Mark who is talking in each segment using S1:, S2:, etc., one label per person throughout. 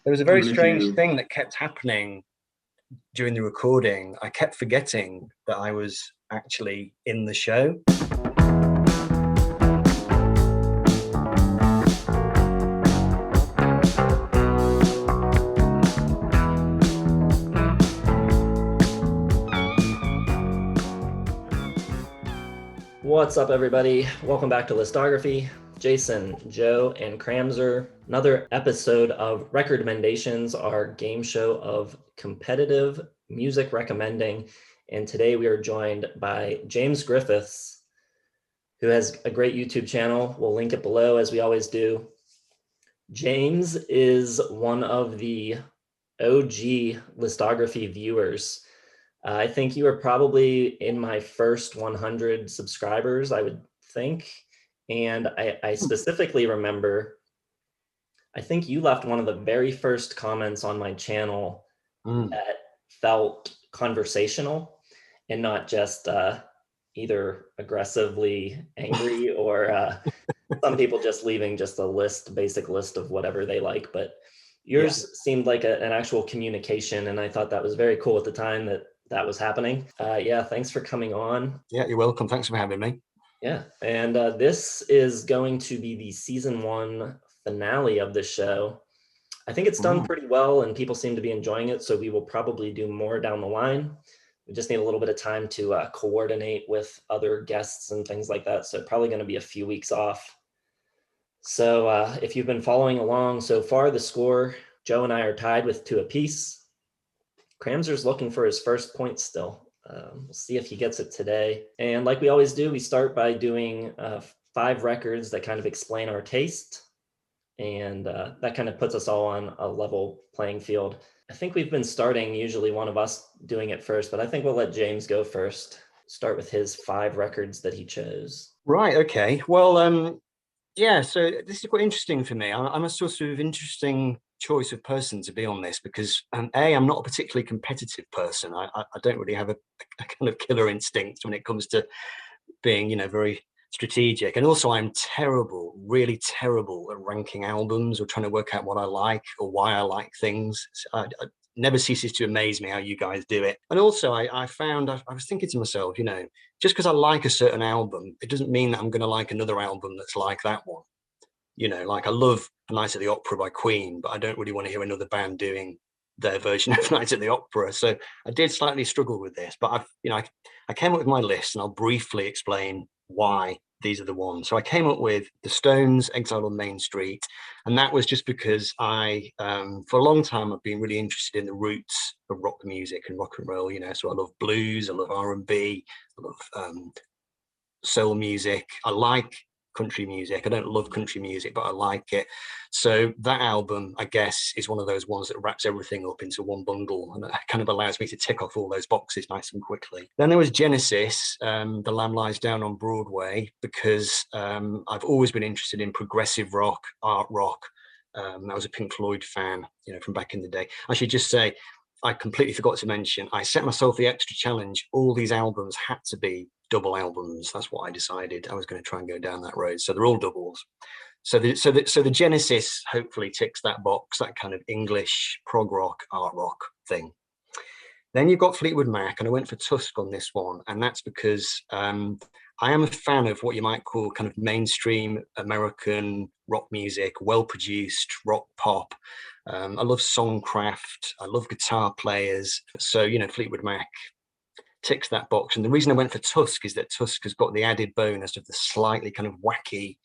S1: There was a
S2: I
S1: very
S2: don't know if
S1: strange
S2: you.
S1: thing that kept happening during the recording. I kept forgetting that I was actually in the show.
S3: What's up, everybody? Welcome back to Listography. Jason, Joe, and Cramser. Another episode of RecordMendations, our game show of competitive music recommending. And today we are joined by James Griffiths, who has a great YouTube channel. We'll link it below, as we always do. James is one of the OG listography viewers. I think you were probably in my first 100 subscribers, I would think. And I specifically remember, I think you left one of the very first comments on my channel that felt conversational and not just either aggressively angry or some people just leaving just a basic list of whatever they like. But yours seemed like an actual communication, and I thought that was very cool at the time that was happening. Yeah, thanks for coming on.
S1: Yeah, you're welcome. Thanks for having me.
S3: Yeah, and this is going to be the season 1 finale of the show. I think it's done pretty well, and people seem to be enjoying it, so we will probably do more down the line. We just need a little bit of time to coordinate with other guests and things like that, so probably going to be a few weeks off. So if you've been following along so far, the score, Joe and I are tied with 2 apiece. Cramser's looking for his first point still. We'll see if he gets it today. And like we always do, we start by doing 5 records that kind of explain our taste. And that kind of puts us all on a level playing field. I think we've been starting usually one of us doing it first, but I think we'll let James go first. Start with his 5 records that he chose.
S1: Right, okay. Well, yeah, so this is quite interesting for me. I'm a sort of interesting choice of person to be on this because I'm not a particularly competitive person. I don't really have a kind of killer instinct when it comes to being, very strategic. And also I'm terrible, really terrible at ranking albums or trying to work out what I like or why I like things. I never ceases to amaze me how you guys do it. And also I found, I was thinking to myself, just because I like a certain album, it doesn't mean that I'm going to like another album that's like that one. Like I love A Night at the Opera by Queen, but I don't really want to hear another band doing their version of Night at the Opera. So I did slightly struggle with this, but I came up with my list, and I'll briefly explain why these are the ones. So I came up with The Stones, Exile on Main Street, and that was just because for a long time, I've been really interested in the roots of rock music and rock and roll. So I love blues, I love R&B, I love soul music. I like country music. I don't love country music, but I like it. So that album, I guess, is one of those ones that wraps everything up into one bundle, and it kind of allows me to tick off all those boxes nice and quickly. Then there was Genesis, The Lamb Lies Down on Broadway, because I've always been interested in progressive rock, art rock. I was a Pink Floyd fan, from back in the day. I should just say, I completely forgot to mention, I set myself the extra challenge. All these albums had to be double albums. That's what I decided. I was going to try and go down that road. So they're all doubles. So the Genesis hopefully ticks that box, that kind of English prog rock, art rock thing. Then you've got Fleetwood Mac, and I went for Tusk on this one, and that's because I am a fan of what you might call kind of mainstream American rock music, well-produced rock pop. I love songcraft. I love guitar players. So, Fleetwood Mac ticks that box. And the reason I went for Tusk is that Tusk has got the added bonus of the slightly kind of wacky,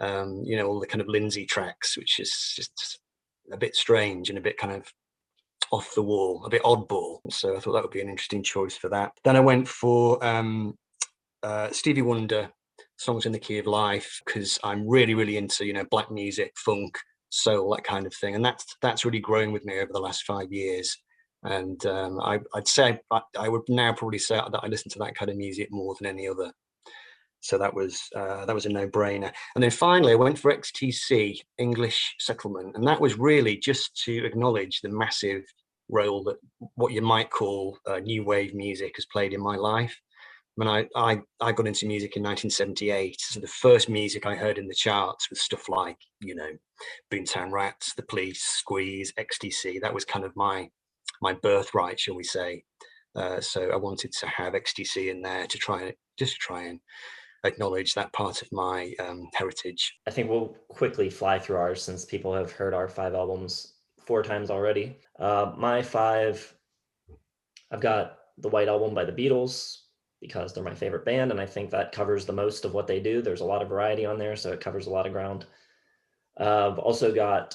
S1: all the kind of Lindsay tracks, which is just a bit strange and a bit kind of off the wall, a bit oddball. So I thought that would be an interesting choice for that. Then I went for Stevie Wonder, Songs in the Key of Life, because I'm really, really into, black music, funk, soul, that kind of thing. And that's really grown with me over the last 5 years. And I'd say I would now probably say that I listen to that kind of music more than any other. So that was a no-brainer. And then finally, I went for XTC, English Settlement, and that was really just to acknowledge the massive role that what you might call new wave music has played in my life. When I got into music in 1978, so the first music I heard in the charts was stuff like, Boomtown Rats, The Police, Squeeze, XTC. That was kind of my birthright, shall we say. So I wanted to have XTC in there to try and acknowledge that part of my heritage.
S3: I think we'll quickly fly through ours since people have heard our 5 albums 4 times already. My 5, I've got the White Album by the Beatles because they're my favorite band, and I think that covers the most of what they do. There's a lot of variety on there, so it covers a lot of ground. I've also got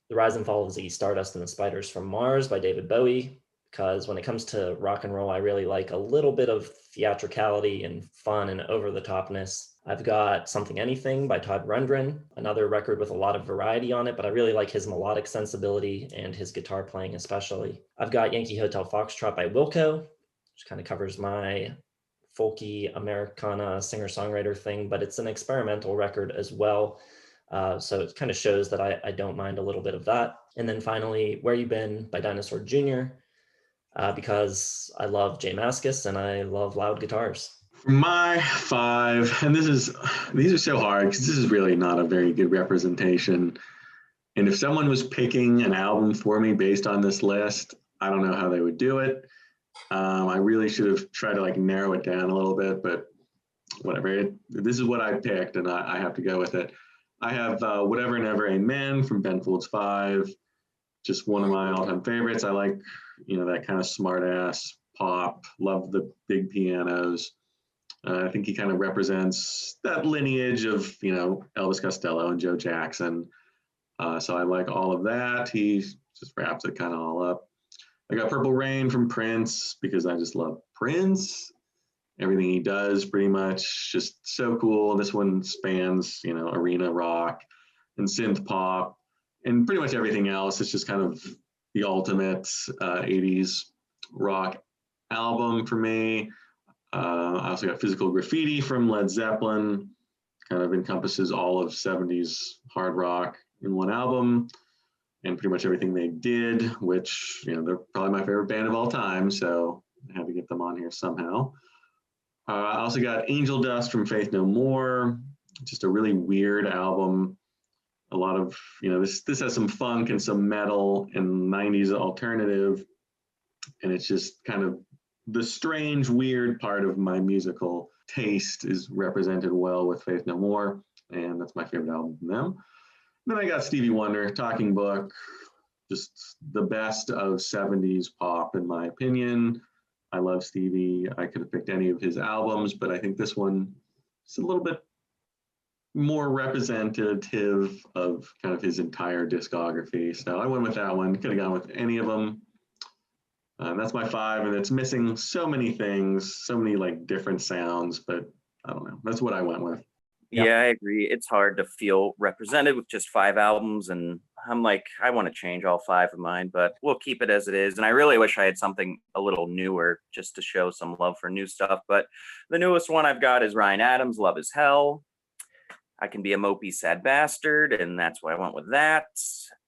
S3: The Rise and Fall of Ziggy Stardust and the Spiders from Mars by David Bowie, because when it comes to rock and roll, I really like a little bit of theatricality and fun and over-the-topness. I've got Something Anything by Todd Rundgren, another record with a lot of variety on it, but I really like his melodic sensibility and his guitar playing especially. I've got Yankee Hotel Foxtrot by Wilco, which kind of covers my folky Americana singer-songwriter thing, but it's an experimental record as well. So it kind of shows that I don't mind a little bit of that. And then finally, Where You Been by Dinosaur Jr., because I love Jay Mascis and I love loud guitars.
S2: For my 5, and these are so hard because this is really not a very good representation. And if someone was picking an album for me based on this list, I don't know how they would do it. I really should have tried to narrow it down a little bit, but whatever. This is what I picked, and I have to go with it. I have Whatever Never Amen from Ben Folds 5, just one of my all-time favorites. I like, that kind of smart-ass pop, love the big pianos. I think he kind of represents that lineage of, Elvis Costello and Joe Jackson. So I like all of that. He just wraps it kind of all up. I got Purple Rain from Prince because I just love Prince. Everything he does pretty much just so cool. This one spans, arena rock and synth pop and pretty much everything else. It's just kind of the ultimate 80s rock album for me. I also got Physical Graffiti from Led Zeppelin. Kind of encompasses all of 70s hard rock in one album and pretty much everything they did, which, they're probably my favorite band of all time. So I had to get them on here somehow. I also got Angel Dust from Faith No More, just a really weird album. A lot of, this has some funk and some metal and 90s alternative. And it's just kind of the strange, weird part of my musical taste is represented well with Faith No More. And that's my favorite album from them. Then I got Stevie Wonder, Talking Book, just the best of 70s pop, in my opinion. I love Stevie. I could have picked any of his albums, but I think this one is a little bit more representative of kind of his entire discography. So I went with that one. Could have gone with any of them. That's my 5, and it's missing so many things, so many different sounds, but I don't know. That's what I went with.
S4: Yeah, I agree. It's hard to feel represented with just 5 albums, and I'm I want to change all 5 of mine, but we'll keep it as it is. And I really wish I had something a little newer just to show some love for new stuff. But the newest one I've got is Ryan Adams, Love Is Hell. I Can Be a Mopey Sad Bastard, and that's why I went with that.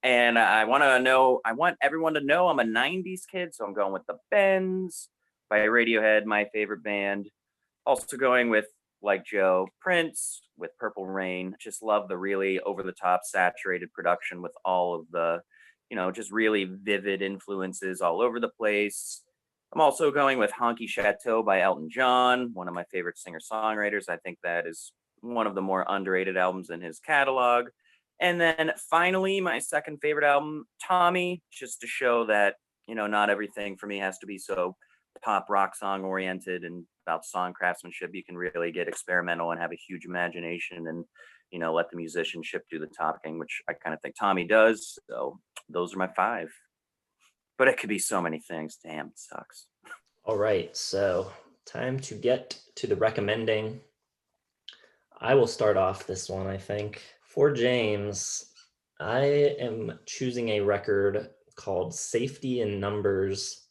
S4: And I want everyone to know I'm a 90s kid, so I'm going with The Bends by Radiohead, my favorite band. Also going with, like Joe, Prince with Purple Rain. Just love the really over-the-top saturated production with all of the, just really vivid influences all over the place. I'm also going with Honky Chateau by Elton John, one of my favorite singer-songwriters. I think that is one of the more underrated albums in his catalog. And then finally, my second favorite album, Tommy, just to show that, not everything for me has to be so pop rock song oriented and about song craftsmanship. You can really get experimental and have a huge imagination and, let the musicianship do the talking, which I kind of think Tommy does. So those are my 5. But it could be so many things. Damn, it sucks.
S3: All right, so time to get to the recommending. I will start off this one, I think. For James, I am choosing a record called Safety in Numbers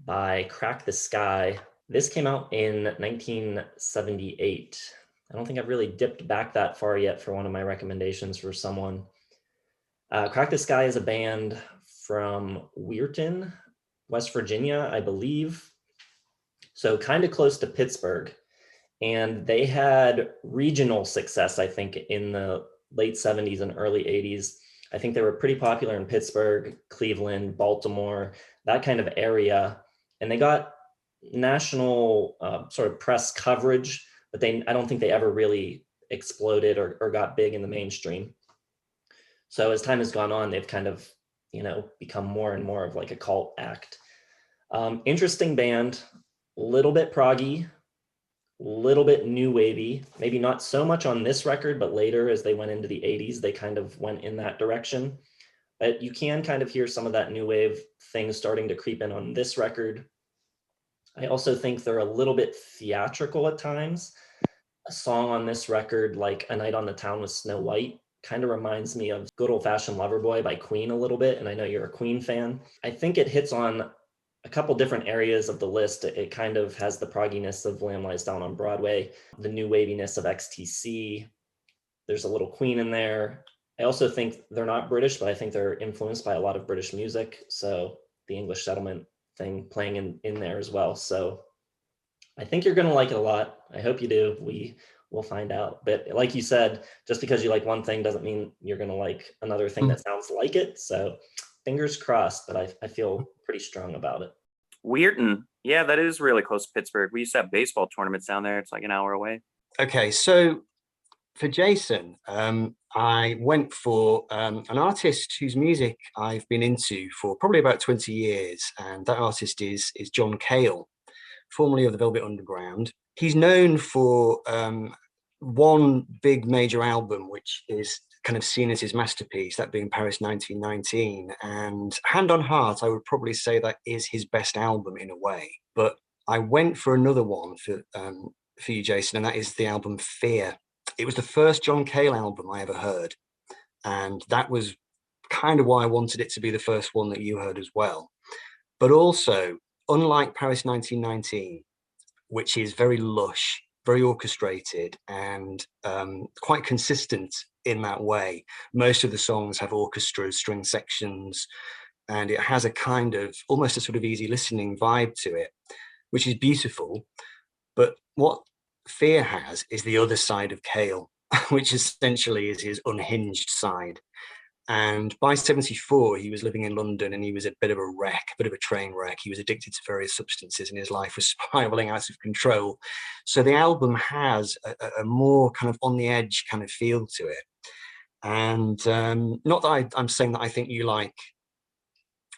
S3: by Crack the Sky. This came out in 1978. I don't think I've really dipped back that far yet for one of my recommendations for someone. Crack the Sky is a band from Weirton, West Virginia, I believe. so kind of close to Pittsburgh. And they had regional success, I think, in the late 70s and early 80s. I think they were pretty popular in Pittsburgh, Cleveland, Baltimore, that kind of area. And they got national sort of press coverage, but I don't think they ever really exploded or got big in the mainstream. So as time has gone on, they've kind of, become more and more of like a cult act. Interesting band, a little bit proggy, little bit new wavy, maybe not so much on this record, but later as they went into the 80s, they kind of went in that direction. But you can kind of hear some of that new wave thing starting to creep in on this record. I also think they're a little bit theatrical at times. A song on this record, like A Night on the Town with Snow White, kind of reminds me of Good Old Fashioned Loverboy by Queen a little bit, and I know you're a Queen fan. I think it hits on a couple different areas of the list. It kind of has the progginess of Lamb Lies Down on Broadway, the new waviness of XTC. There's a little Queen in there. I also think they're not British, but I think they're influenced by a lot of British music. So the English settlement thing playing in there as well. So I think you're going to like it a lot. I hope you do. We'll find out. But like you said, just because you like one thing doesn't mean you're going to like another thing that sounds like it. So fingers crossed, but I feel pretty strong about it.
S4: Weirton. Yeah, that is really close to Pittsburgh. We used to have baseball tournaments down there. It's like an hour away.
S1: Okay, so for Jason, I went for an artist whose music I've been into for probably about 20 years, and that artist is John Cale, formerly of the Velvet Underground. He's known for one big major album, which is kind of seen as his masterpiece, that being Paris 1919. And hand on heart, I would probably say that is his best album in a way. But I went for another one for you, Jason, and that is the album Fear. It was the first John Cale album I ever heard. And that was kind of why I wanted it to be the first one that you heard as well. But also, unlike Paris 1919, which is very lush, very orchestrated, and quite consistent in that way. Most of the songs have orchestras, string sections, and it has a kind of almost a sort of easy listening vibe to it, which is beautiful. But what Fear has is the other side of Cale, which essentially is his unhinged side. And by 74, he was living in London and he was a bit of a wreck, a bit of a train wreck. He was addicted to various substances and his life was spiraling out of control. So the album has a more kind of on the edge kind of feel to it. And not that I'm saying that I think you like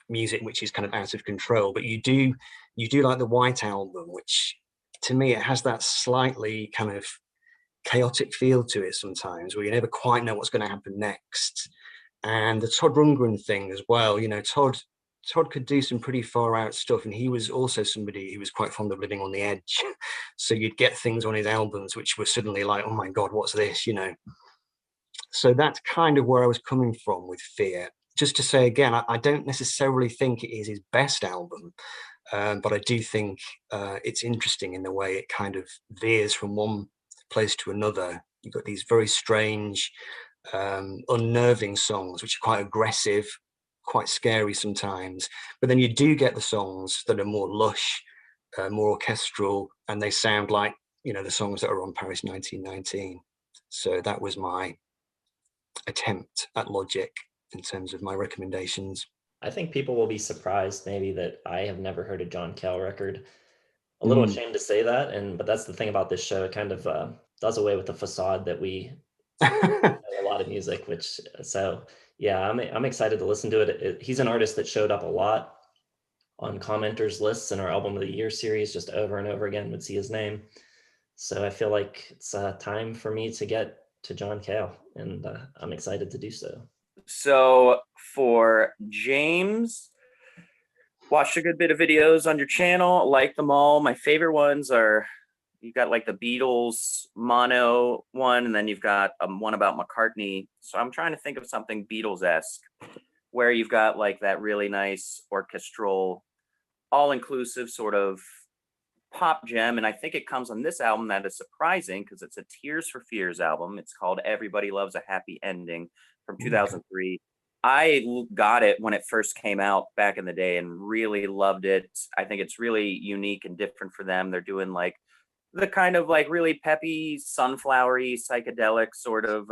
S1: music which is kind of out of control, but you do like the White Album, which to me, it has that slightly kind of chaotic feel to it sometimes, where you never quite know what's going to happen next. And the Todd Rundgren thing as well, Todd could do some pretty far out stuff, and he was also somebody who was quite fond of living on the edge. So you'd get things on his albums which were suddenly like, oh my God, what's this, So that's kind of where I was coming from with Fear. Just to say again, I don't necessarily think it is his best album, but I do think it's interesting in the way it kind of veers from one place to another. You've got these very strange, unnerving songs, which are quite aggressive, quite scary sometimes. But then you do get the songs that are more lush, more orchestral, and they sound like, the songs that are on Paris 1919. So that was my attempt at logic in terms of my recommendations.
S3: I think people will be surprised maybe that I have never heard a John Cale record. A little ashamed to say that, but that's the thing about this show. It kind of does away with the facade that we know a lot of music, I'm excited to listen to it. He's an artist that showed up a lot on commenters lists in our Album of the Year series, just over and over again would see his name. So I feel like it's time for me to get to John Cale, and I'm excited to do so.
S4: So for James, watched a good bit of videos on your channel, like them all. My favorite ones are, you've got like the Beatles mono one, and then you've got one about McCartney. So I'm trying to think of something Beatles-esque, where you've got like that really nice orchestral, all-inclusive sort of pop gem. And I think it comes on this album that is surprising because it's a Tears for Fears album. It's called Everybody Loves a Happy Ending from 2003. got it when it first came out back in the day and really loved it. I think it's really unique and different for them. They're doing like the kind of like really peppy, sunflowery, psychedelic sort of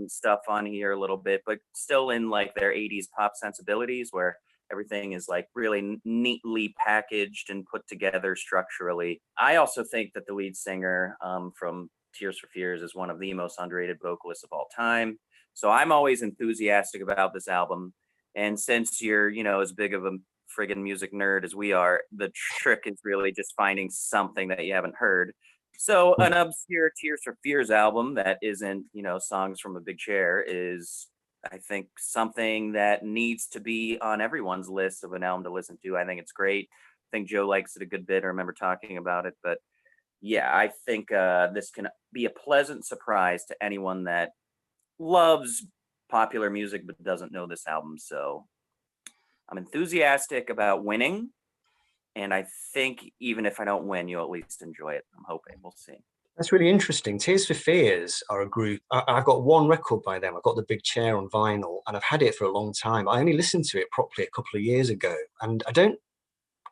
S4: stuff on here a little bit, but still in like their 80s pop sensibilities where everything is like really neatly packaged and put together structurally. I also think that the lead singer from Tears for Fears is one of the most underrated vocalists of all time. So I'm always enthusiastic about this album. And since you're, as big of a friggin' music nerd as we are, the trick is really just finding something that you haven't heard. So an obscure Tears for Fears album that isn't, songs from a big chair is, I think, something that needs to be on everyone's list of an album to listen to. I think it's great. I think Joe likes it a good bit. I remember talking about it, but yeah, I think this can be a pleasant surprise to anyone that loves popular music but doesn't know this album. So I'm enthusiastic about winning. And I think even if I don't win, you'll at least enjoy it. I'm hoping. We'll see.
S1: That's really interesting. Tears for Fears are a group. I've got one record by them. I've got The Big Chair on vinyl, and I've had it for a long time. I only listened to it properly a couple of years ago, and I don't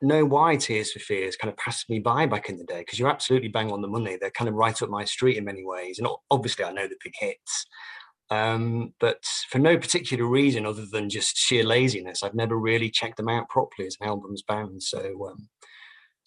S1: know why Tears for Fears kind of passed me by back in the day, because you're absolutely bang on the money. They're kind of right up my street in many ways, and obviously I know the big hits. But for no particular reason other than just sheer laziness, I've never really checked them out properly as an albums band. So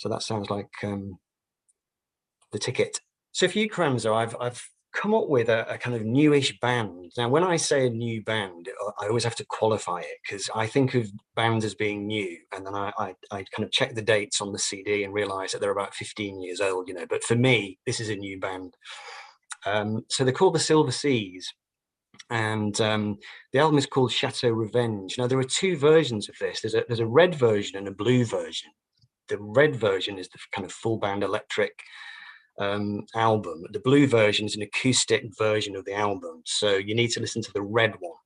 S1: that sounds like the ticket. So for you, Kramzer, I've come up with a kind of newish band. Now, when I say a new band, I always have to qualify it, because I think of bands as being new, and then I kind of check the dates on the CD and realize that they're about 15 years old, but for me, this is a new band. So they're called the Silver Seas. And the album is called Chateau Revenge. Now, there are two versions of this. There's a red version and a blue version. The red version is the kind of full band electric album. The blue version is an acoustic version of the album. So you need to listen to the red one.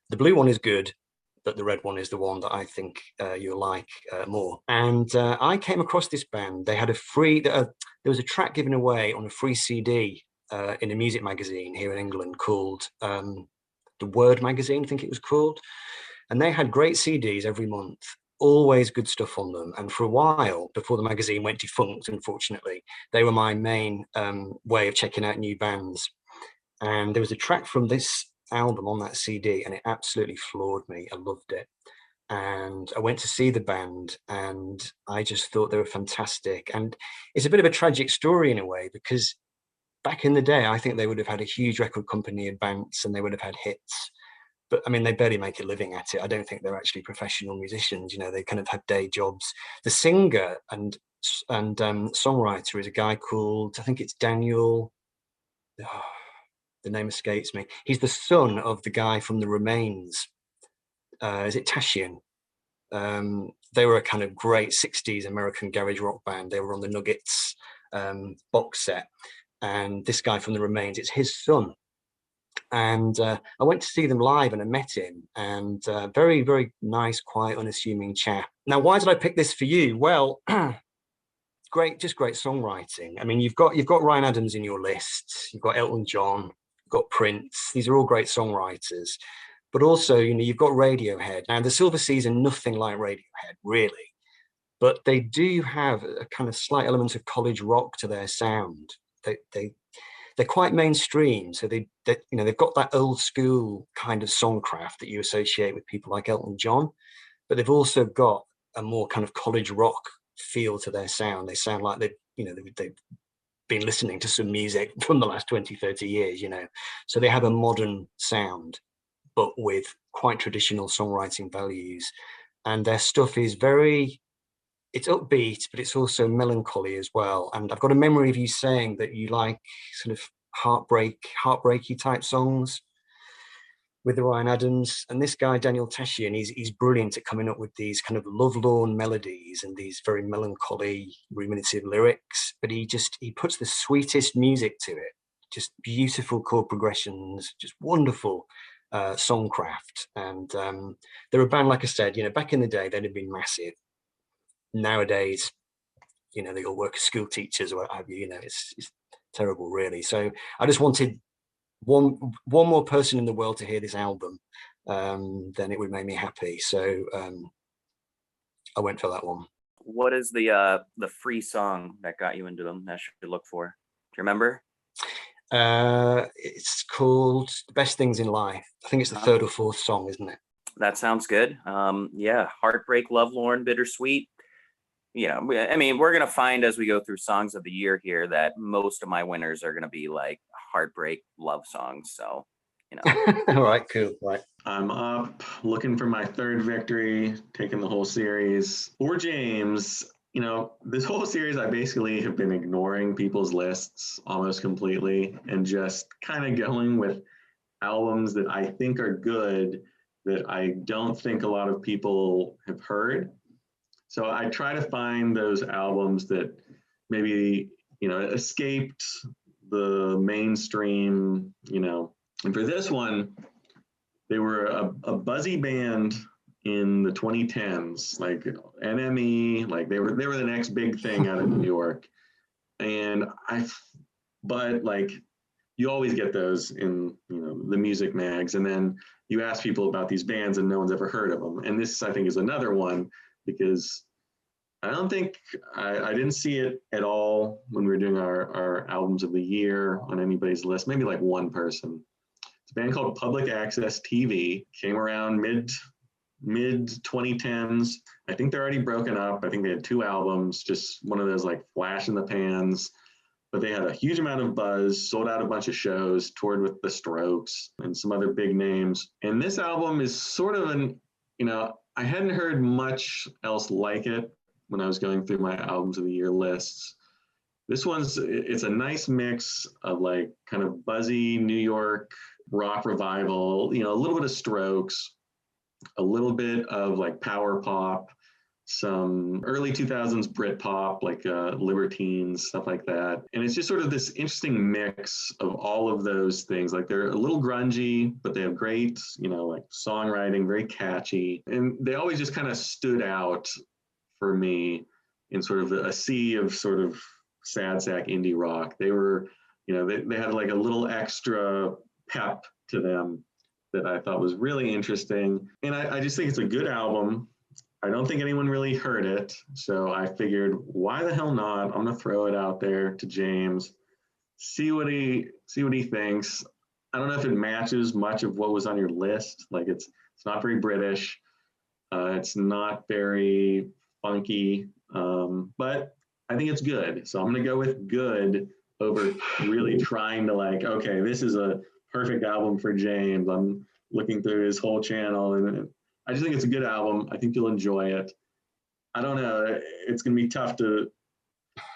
S1: The blue one is good, but the red one is the one that I think you'll like more. And I came across this band. They had there was a track given away on a free CD in a music magazine here in England called The Word magazine, I think it was called. And they had great CDs every month, always good stuff on them. And for a while, before the magazine went defunct, unfortunately, they were my main way of checking out new bands. And there was a track from this album on that CD, and it absolutely floored me. I loved it. And I went to see the band, and I just thought they were fantastic. And it's a bit of a tragic story in a way, because back in the day, I think they would have had a huge record company advance and they would have had hits. But I mean, they barely make a living at it. I don't think they're actually professional musicians. They kind of have day jobs. The singer and songwriter is a guy called, I think it's Daniel. Oh, the name escapes me. He's the son of the guy from the Remains. Is it Tashian? They were a kind of great 60s American garage rock band. They were on the Nuggets box set. And this guy from the Remains, it's his son. And I went to see them live and I met him, and very, very nice, quiet, unassuming chap. Now, why did I pick this for you? Well, just great songwriting. I mean, you've got Ryan Adams in your list, you've got Elton John, you've got Prince. These are all great songwriters. But also, you've got Radiohead. Now, the Silver Seas are nothing like Radiohead, really. But they do have a kind of slight element of college rock to their sound. They're quite mainstream, so they've got that old school kind of songcraft that you associate with people like Elton John, but they've also got a more kind of college rock feel to their sound. They sound like they've been listening to some music from the last 20, 30 years, so they have a modern sound, but with quite traditional songwriting values, and their stuff is it's upbeat, but it's also melancholy as well. And I've got a memory of you saying that you like sort of heartbreaky type songs with the Ryan Adams. And this guy, Daniel Tashian, he's brilliant at coming up with these kind of lovelorn melodies and these very melancholy, ruminative lyrics. But he puts the sweetest music to it, just beautiful chord progressions, just wonderful songcraft. And they're a band, like I said, back in the day, they'd have been massive. Nowadays, they all work as school teachers or what have you. It's terrible, really. So I just wanted one more person in the world to hear this album, then it would make me happy. So I went for that one.
S4: What is the free song that got you into them that I should look for? Do you remember?
S1: It's called The Best Things in Life. I think it's the third or fourth song, isn't it?
S4: That sounds good. Yeah, heartbreak, lovelorn, bittersweet. I mean, we're gonna find as we go through songs of the year here that most of my winners are gonna be like heartbreak love songs. So,
S1: All right, cool. Right.
S2: I'm up looking for my third victory, taking the whole series. For James, this whole series, I basically have been ignoring people's lists almost completely and just kind of going with albums that I think are good that I don't think a lot of people have heard. So I try to find those albums that maybe, escaped the mainstream, and for this one, they were a buzzy band in the 2010s, like NME, like they were the next big thing out of New York. And but like you always get those in the music mags, and then you ask people about these bands and no one's ever heard of them. And this, I think, is another one because I don't think I didn't see it at all when we were doing our albums of the year on anybody's list. Maybe like one person. It's a band called Public Access TV. Came around mid 2010s. I think they're already broken up. I think they had 2 albums, just one of those like flash in the pans. But they had a huge amount of buzz, sold out a bunch of shows, toured with The Strokes and some other big names. And this album is sort of I hadn't heard much else like it when I was going through my albums of the year lists. This it's a nice mix of like kind of buzzy New York rock revival, a little bit of Strokes, a little bit of like power pop, some early 2000s Britpop, like Libertines, stuff like that. And it's just sort of this interesting mix of all of those things. Like they're a little grungy, but they have great, like songwriting, very catchy. And they always just kind of stood out for me in sort of a sea of sort of sad sack indie rock. They were, they had like a little extra pep to them that I thought was really interesting. And I just think it's a good album. I don't think anyone really heard it. So I figured, why the hell not? I'm gonna throw it out there to James, see what he thinks. I don't know if it matches much of what was on your list. Like it's not very British. It's not very funky, but I think it's good. So I'm gonna go with good over really trying to like, okay, this is a perfect album for James. I'm looking through his whole channel and I just think it's a good album. I think you'll enjoy it. I don't know. It's going to be tough to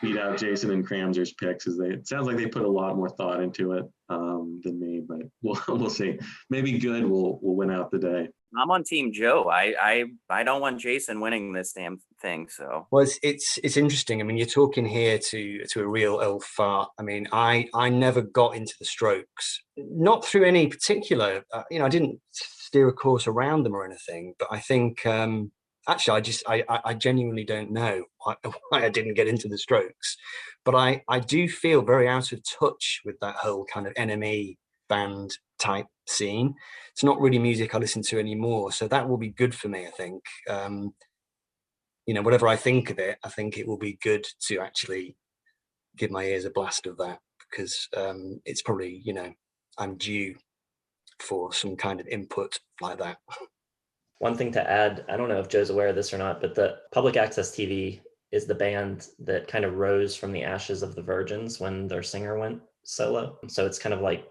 S2: beat out Jason and Cramser's picks. It sounds like they put a lot more thought into it than me, but we'll see. Maybe good will win out the day.
S4: I'm on Team Joe. I don't want Jason winning this damn thing. So
S1: well, it's interesting. I mean, you're talking here to a real old fart. I mean, I never got into the Strokes, not through any particular. I didn't steer a course around them or anything, but I think actually I genuinely don't know why I didn't get into the Strokes, but I do feel very out of touch with that whole kind of NME band type scene. It's not really music I listen to anymore, so that will be good for me. I think whatever I think of it, I think it will be good to actually give my ears a blast of that, because it's probably I'm due for some kind of input like that.
S3: One thing to add, I don't know if Joe's aware of this or not, but the Public Access TV is the band that kind of rose from the ashes of the Virgins when their singer went solo. So it's kind of like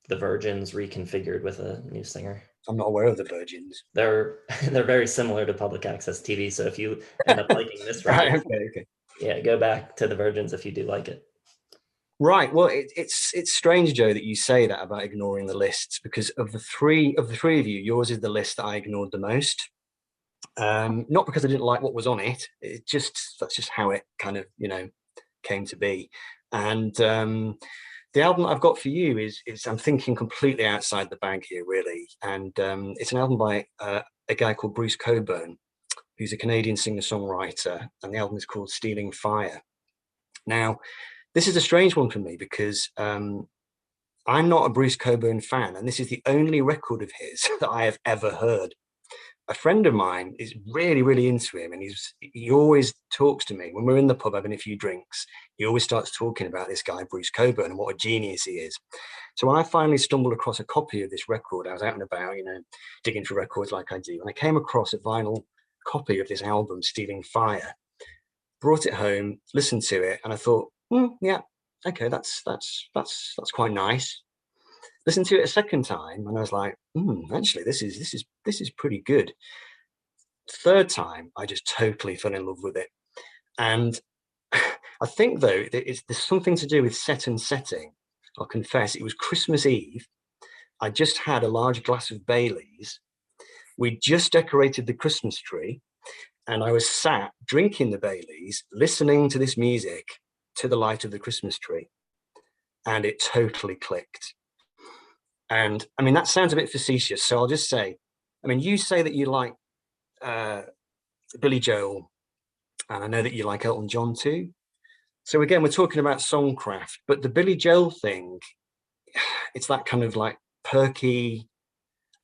S3: the Virgins reconfigured with a new singer.
S1: I'm not aware of the Virgins.
S3: They're very similar to Public Access TV. So if you end up liking this record,
S1: okay.
S3: Yeah, go back to the Virgins if you do like it. Right.
S1: Well, it's strange, Joe, that you say that about ignoring the lists, because of the three of you, yours is the list that I ignored the most. Not because I didn't like what was on it. That's just how it kind of came to be. And the album that I've got for you is I'm thinking completely outside the bag here, really. And it's an album by a guy called Bruce Cockburn, who's a Canadian singer-songwriter, and the album is called Stealing Fire. Now, this is a strange one for me because I'm not a Bruce Cockburn fan, and this is the only record of his that I have ever heard. A friend of mine is really, really into him, and he always talks to me when we're in the pub having a few drinks. He always starts talking about this guy Bruce Cockburn and what a genius he is. So when I finally stumbled across a copy of this record, I was out and about, digging for records like I do, and I came across a vinyl copy of this album, Stealing Fire. Brought it home, listened to it, and I thought, yeah, okay, that's quite nice. Listened to it a second time, and I was like, actually, this is pretty good. Third time, I just totally fell in love with it. And I think, though, there's something to do with set and setting. I'll confess, it was Christmas Eve. I just had a large glass of Baileys. We just decorated the Christmas tree, and I was sat drinking the Baileys, listening to this music to the light of the Christmas tree. And it totally clicked. And I mean, that sounds a bit facetious. So I'll just say, I mean, you say that you like Billy Joel, and I know that you like Elton John too. So again, we're talking about songcraft, but the Billy Joel thing, it's that kind of like perky,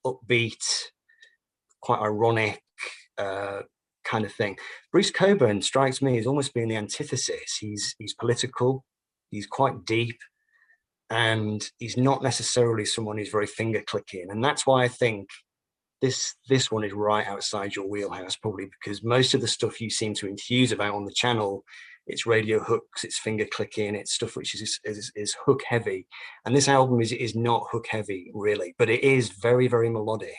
S1: upbeat, quite ironic kind of thing. Bruce Cockburn strikes me as almost being the antithesis. He's political, he's quite deep, and he's not necessarily someone who's very finger clicking. And that's why I think this one is right outside your wheelhouse, probably because most of the stuff you seem to enthuse about on the channel, it's radio hooks, it's finger clicking, it's stuff which is hook heavy. And this album is not hook heavy really, but it is very, very melodic.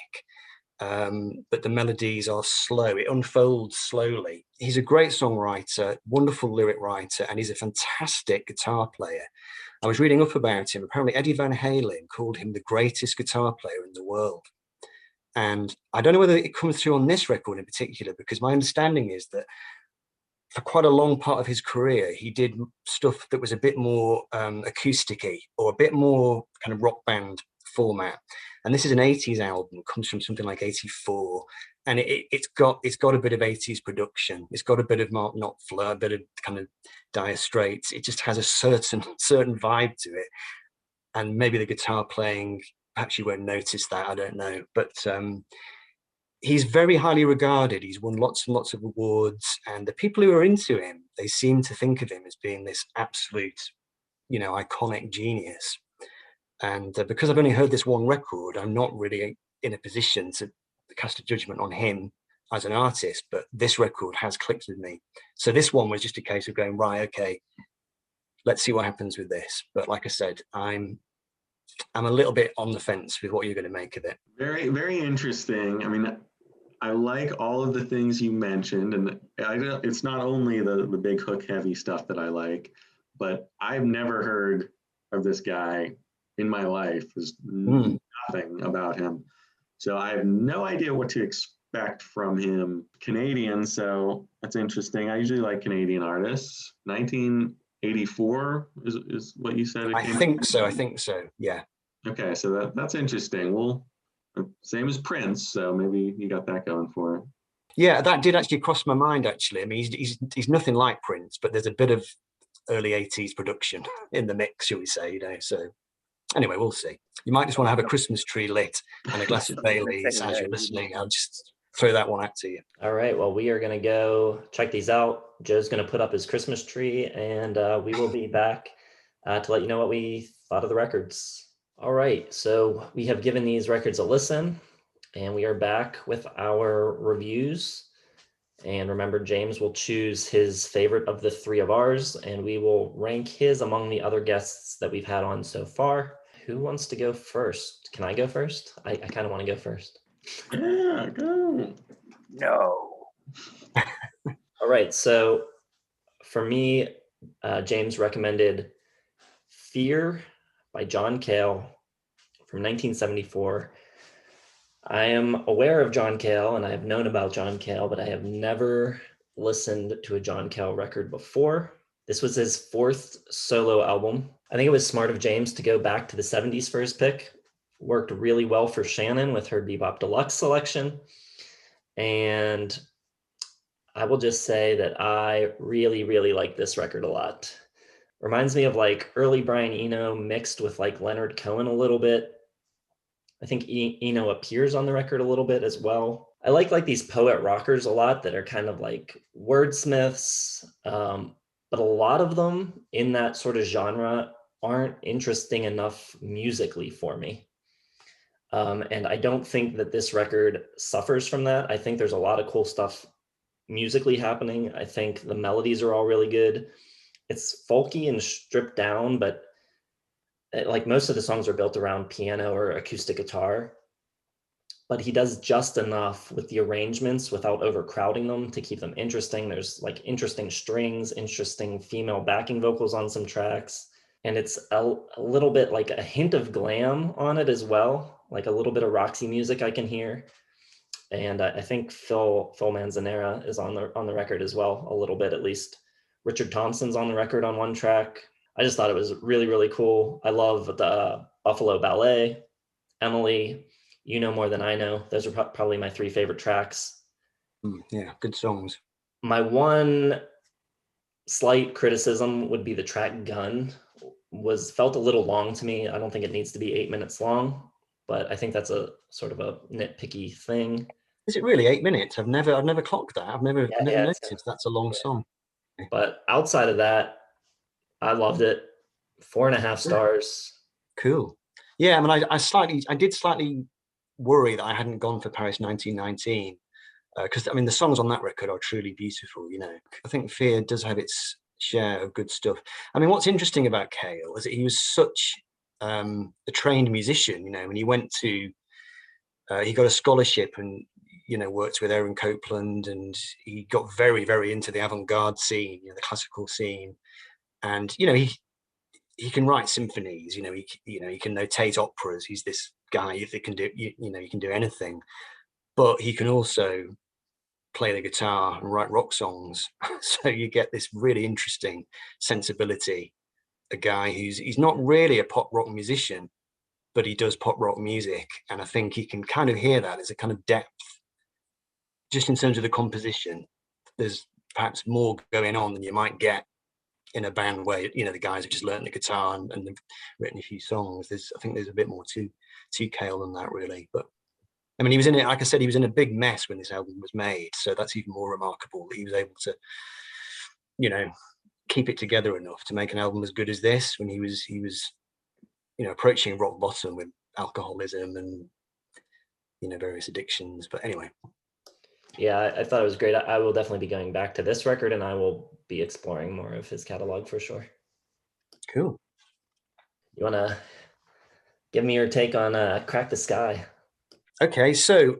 S1: But the melodies are slow. It unfolds slowly. He's a great songwriter, wonderful lyric writer, and he's a fantastic guitar player. I was reading up about him. Apparently Eddie Van Halen called him the greatest guitar player in the world. And I don't know whether it comes through on this record in particular, because my understanding is that for quite a long part of his career, he did stuff that was a bit more acoustic-y or a bit more kind of rock band format. And this is an 80s album, comes from something like 84. And it's got a bit of 80s production. It's got a bit of Mark Knopfler, a bit of kind of Dire Straits. It just has a certain vibe to it. And maybe the guitar playing, perhaps you won't notice that, I don't know. But he's very highly regarded. He's won lots and lots of awards. And the people who are into him, they seem to think of him as being this absolute, iconic genius. And because I've only heard this one record, I'm not really in a position to cast a judgment on him as an artist, but this record has clicked with me. So this one was just a case of going, right, okay, let's see what happens with this. But like I said, I'm a little bit on the fence with what you're going to make of it.
S2: Very, very interesting. I mean, I like all of the things you mentioned, and it's not only the big hook heavy stuff that I like, but I've never heard of this guy in my life. There's nothing about him. So I have no idea what to expect from him. Canadian, so that's interesting. I usually like Canadian artists. 1984 is what you said?
S1: I think so, yeah.
S2: Okay, so that's interesting. Well, same as Prince, so maybe you got that going for it.
S1: Yeah, that did actually cross my mind, actually. I mean, he's nothing like Prince, but there's a bit of early 80s production in the mix, shall we say, so anyway, we'll see. You might just want to have a Christmas tree lit and a glass of Baileys as you're listening. I'll just throw that one out to you.
S3: All right, well, we are going to go check these out. Joe's going to put up his Christmas tree, and we will be back to let you know what we thought of the records. All right, so we have given these records a listen, and we are back with our reviews. And remember, James will choose his favorite of the three of ours, and we will rank his among the other guests that we've had on so far. Who wants to go first? Can I go first? I kind of want to go first.
S2: Yeah, go.
S4: No.
S3: All right, so for me, James recommended Fear by John Cale from 1974. I am aware of John Cale and I have known about John Cale, but I have never listened to a John Cale record before. This was his fourth solo album. I think it was smart of James to go back to the 70s for his pick. Worked really well for Shannon with her Bebop Deluxe selection. And I will just say that I really, really like this record a lot. Reminds me of like early Brian Eno mixed with like Leonard Cohen a little bit. I think Eno appears on the record a little bit as well. I like these poet rockers a lot that are kind of like wordsmiths, but a lot of them in that sort of genre aren't interesting enough musically for me. And I don't think that this record suffers from that. I think there's a lot of cool stuff musically happening. I think the melodies are all really good. It's folky and stripped down, but like most of the songs are built around piano or acoustic guitar. But he does just enough with the arrangements without overcrowding them to keep them interesting. There's like interesting strings, interesting female backing vocals on some tracks. And it's a little bit like a hint of glam on it as well, like a little bit of Roxy music I can hear. And I think Phil Manzanera is on the record as well, a little bit at least. Richard Thompson's on the record on one track. I just thought it was really, really cool. I love the Buffalo Ballet, Emily, You Know More Than I Know. Those are probably my three favorite tracks.
S1: Yeah, good songs.
S3: My one slight criticism would be the track Gun felt a little long to me. I don't think it needs to be 8 minutes long, but I think that's a sort of a nitpicky thing.
S1: Is it really 8 minutes? I've never clocked that. I've never noticed that's a long song.
S3: But outside of that, I loved it. 4.5 stars.
S1: Cool. Yeah, I mean, I did slightly worry that I hadn't gone for Paris 1919 because I mean the songs on that record are truly beautiful. You know, I think Fear does have its share of good stuff. I mean, what's interesting about Cale is that he was such a trained musician. You know, when he went to, he got a scholarship and worked with Aaron Copland, and he got very, very into the avant-garde scene, the classical scene, and he can write symphonies. He can notate operas. He's this guy that can do he can do anything, but he can also play the guitar and write rock songs. So you get this really interesting sensibility. A guy he's not really a pop rock musician, but he does pop rock music, and I think you can kind of hear that. There's a kind of depth, just in terms of the composition. There's perhaps more going on than you might get in a band where the guys have just learned the guitar and they've written a few songs. I think there's a bit more to Cale than that, really. But I mean, he was in it, like I said, he was in a big mess when this album was made, so that's even more remarkable that he was able to keep it together enough to make an album as good as this when he was approaching rock bottom with alcoholism and various addictions. But anyway,
S3: yeah, I thought it was great. I will definitely be going back to this record, and I will be exploring more of his catalog for sure.
S1: Cool.
S3: You want to give me your take on Crack the Sky?
S1: Okay, so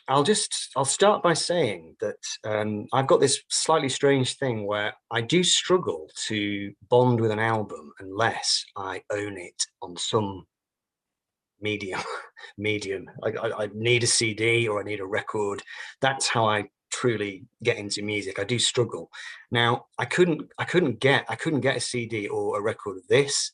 S1: I'll start by saying that I've got this slightly strange thing where I do struggle to bond with an album unless I own it on some medium. I need a CD or I need a record. That's how I truly get into music. I do struggle. Now I couldn't get a CD or a record of this.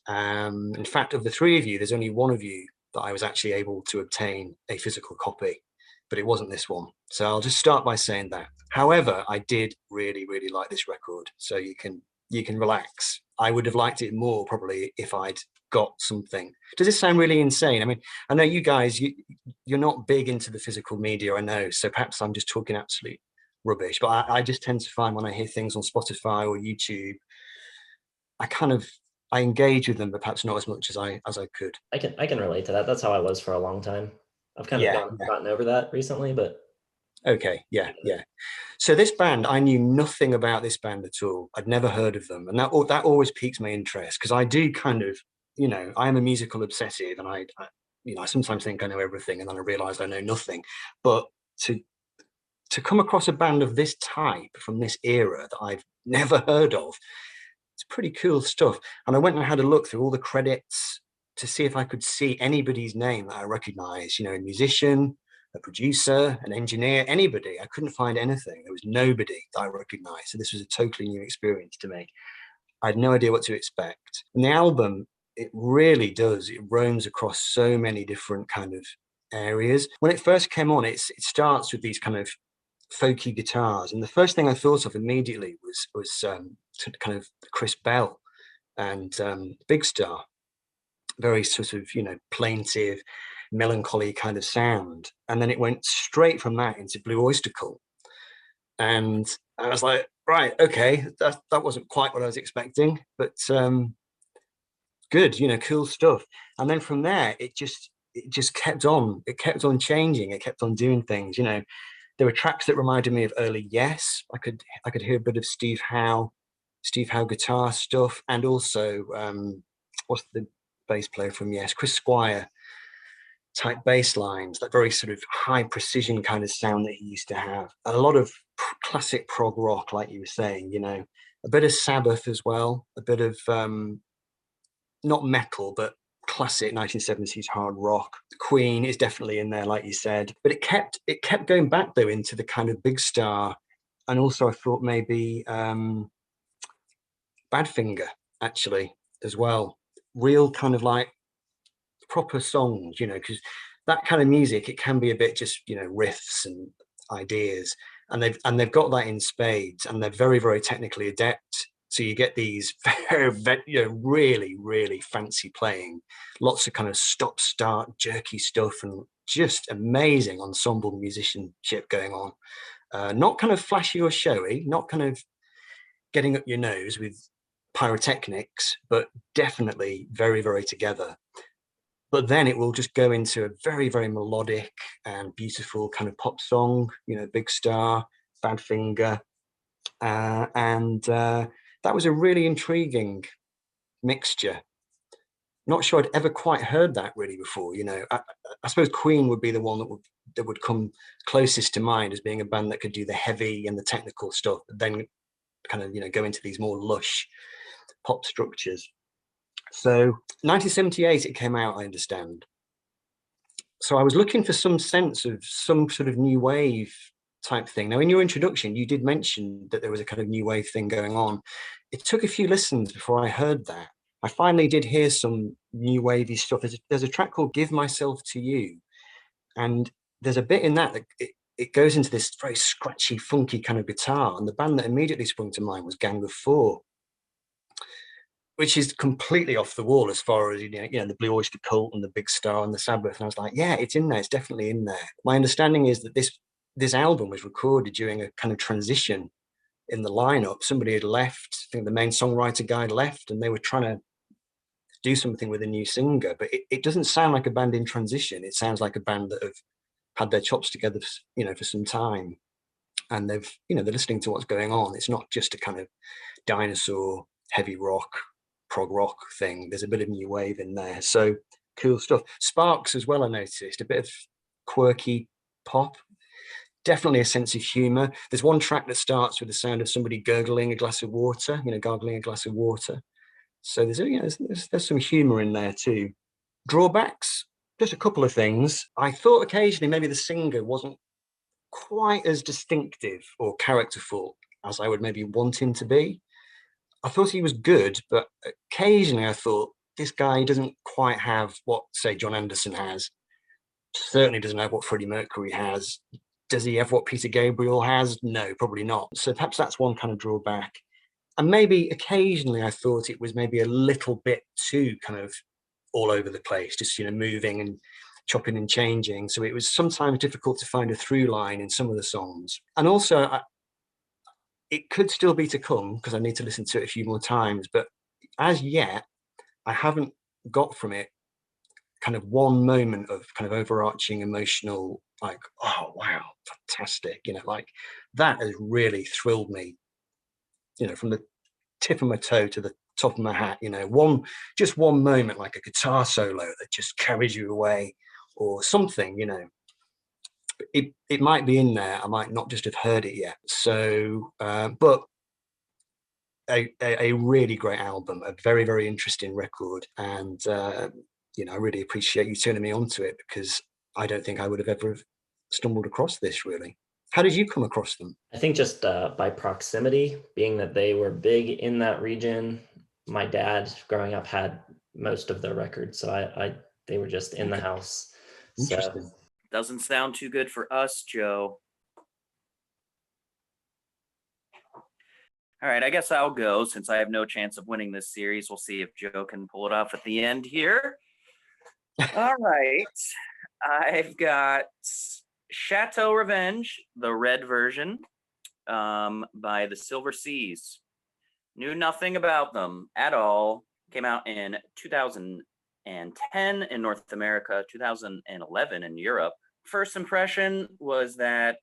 S1: In fact, of the three of you, there's only one of you that I was actually able to obtain a physical copy, but it wasn't this one. So I'll just start by saying that. However, I did really, really like this record. So you can relax. I would have liked it more probably if I'd got something. Does this sound really insane? I mean, I know you guys, you're not big into the physical media, I know, so perhaps I'm just talking absolute rubbish, but I just tend to find when I hear things on Spotify or YouTube, I engage with them, but perhaps not as much as I could.
S3: I can relate to that. That's how I was for a long time. I've kind of gotten over that recently, but
S1: okay, yeah. So this band, I knew nothing about this band at all. I'd never heard of them, and that always piques my interest because I do kind of, I am a musical obsessive, and I sometimes think I know everything, and then I realise I know nothing. But to come across a band of this type from this era that I've never heard of, it's pretty cool stuff. And I went and had a look through all the credits to see if I could see anybody's name that I recognise. A musician, a producer, an engineer, anybody. I couldn't find anything. There was nobody that I recognised. So this was a totally new experience to me. I had no idea what to expect. And the album, it really does. It roams across so many different kind of areas. When it first came on, it starts with these kind of folky guitars, and the first thing I thought of immediately was kind of Chris Bell and Big Star, very sort of, plaintive, melancholy kind of sound. And then it went straight from that into Blue Oyster Cult. And I was like, right, okay, that wasn't quite what I was expecting, but good, cool stuff. And then from there, it just kept on. It kept on changing. It kept on doing things. There were tracks that reminded me of early Yes. I could hear a bit of Steve Howe guitar stuff, and also what's the bass player from Yes, Chris Squire type bass lines, that very sort of high precision kind of sound that he used to have. A lot of classic prog rock, like you were saying, a bit of Sabbath as well, a bit of not metal, but classic 1970s hard rock. Queen is definitely in there, like you said, but it kept going back though into the kind of Big Star, and also I thought maybe Badfinger actually as well. Real kind of like proper songs, because that kind of music, it can be a bit just riffs and ideas, and they've got that in spades, and they're very, very technically adept. So you get these very, really, really fancy playing, lots of kind of stop start jerky stuff, and just amazing ensemble musicianship going on. Not kind of flashy or showy, not kind of getting up your nose with pyrotechnics, but definitely very, very together. But then it will just go into a very, very melodic and beautiful kind of pop song, Big Star, Badfinger. And that was a really intriguing mixture. Not sure I'd ever quite heard that really before. I suppose Queen would be the one that would come closest to mind as being a band that could do the heavy and the technical stuff, but then kind of, go into these more lush pop structures. So 1978 it came out, I understand. So I was looking for some sense of some sort of new wave type thing. Now, in your introduction, you did mention that there was a kind of new wave thing going on. It took a few listens before I heard that. I finally did hear some new wavy stuff. There's a track called Give Myself to You. And there's a bit in that it goes into this very scratchy, funky kind of guitar. And the band that immediately sprung to mind was Gang of Four, which is completely off the wall as far as, the Blue Oyster Cult and the Big Star and the Sabbath. And I was like, yeah, it's in there. It's definitely in there. My understanding is that this album was recorded during a kind of transition in the lineup. Somebody had left. I think the main songwriter guy left, and they were trying to do something with a new singer. But it doesn't sound like a band in transition. It sounds like a band that have had their chops together, for some time. And they're listening to what's going on. It's not just a kind of dinosaur heavy rock, prog rock thing. There's a bit of new wave in there. So cool stuff. Sparks as well, I noticed. A bit of quirky pop. Definitely a sense of humor. There's one track that starts with the sound of somebody gurgling a glass of water, gargling a glass of water. So there's some humor in there too. Drawbacks, just a couple of things. I thought occasionally maybe the singer wasn't quite as distinctive or characterful as I would maybe want him to be. I thought he was good, but occasionally I thought this guy doesn't quite have what, say, John Anderson has. Certainly doesn't have what Freddie Mercury has. Does he have what Peter Gabriel has? No, probably not. So perhaps that's one kind of drawback. And maybe occasionally I thought it was maybe a little bit too kind of all over the place, just, moving and chopping and changing. So it was sometimes difficult to find a through line in some of the songs. And also, it could still be to come because I need to listen to it a few more times. But as yet, I haven't got from it kind of one moment of kind of overarching emotional, like, oh, wow, fantastic. Like that has really thrilled me, from the tip of my toe to the top of my hat, just one moment, like a guitar solo that just carries you away or something, it might be in there. I might not just have heard it yet. So, but a really great album, a very, very interesting record. And, I really appreciate you turning me onto it because I don't think I would have ever stumbled across this really. How did you come across them?
S3: I think just by proximity, being that they were big in that region. My dad, growing up, had most of their records, so they were just in the house.
S1: Interesting.
S3: So.
S4: Doesn't sound too good for us, Joe. All right, I guess I'll go since I have no chance of winning this series. We'll see if Joe can pull it off at the end here. All right, I've got Chateau Revenge, the red version, by the Silver Seas. Knew nothing about them at all. Came out in 2010 in North America, 2011 in Europe. First impression was that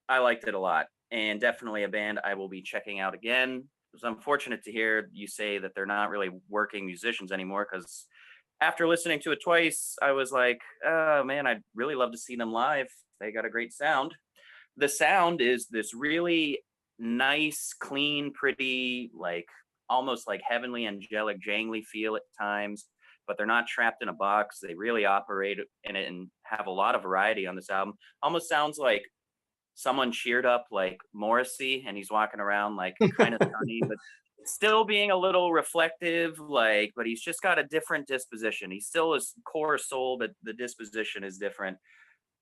S4: I liked it a lot, and definitely a band I will be checking out again. It was unfortunate to hear you say that they're not really working musicians anymore, because after listening to it twice, I was like, oh man, I'd really love to see them live. They got a great sound. The sound is this really nice, clean, pretty, like almost like heavenly, angelic, jangly feel at times, but they're not trapped in a box. They really operate in it and have a lot of variety on this album. Almost sounds like someone cheered up like Morrissey and he's walking around like kind of sunny, but still being a little reflective, like, but he's just got a different disposition. He still is core soul, but the disposition is different.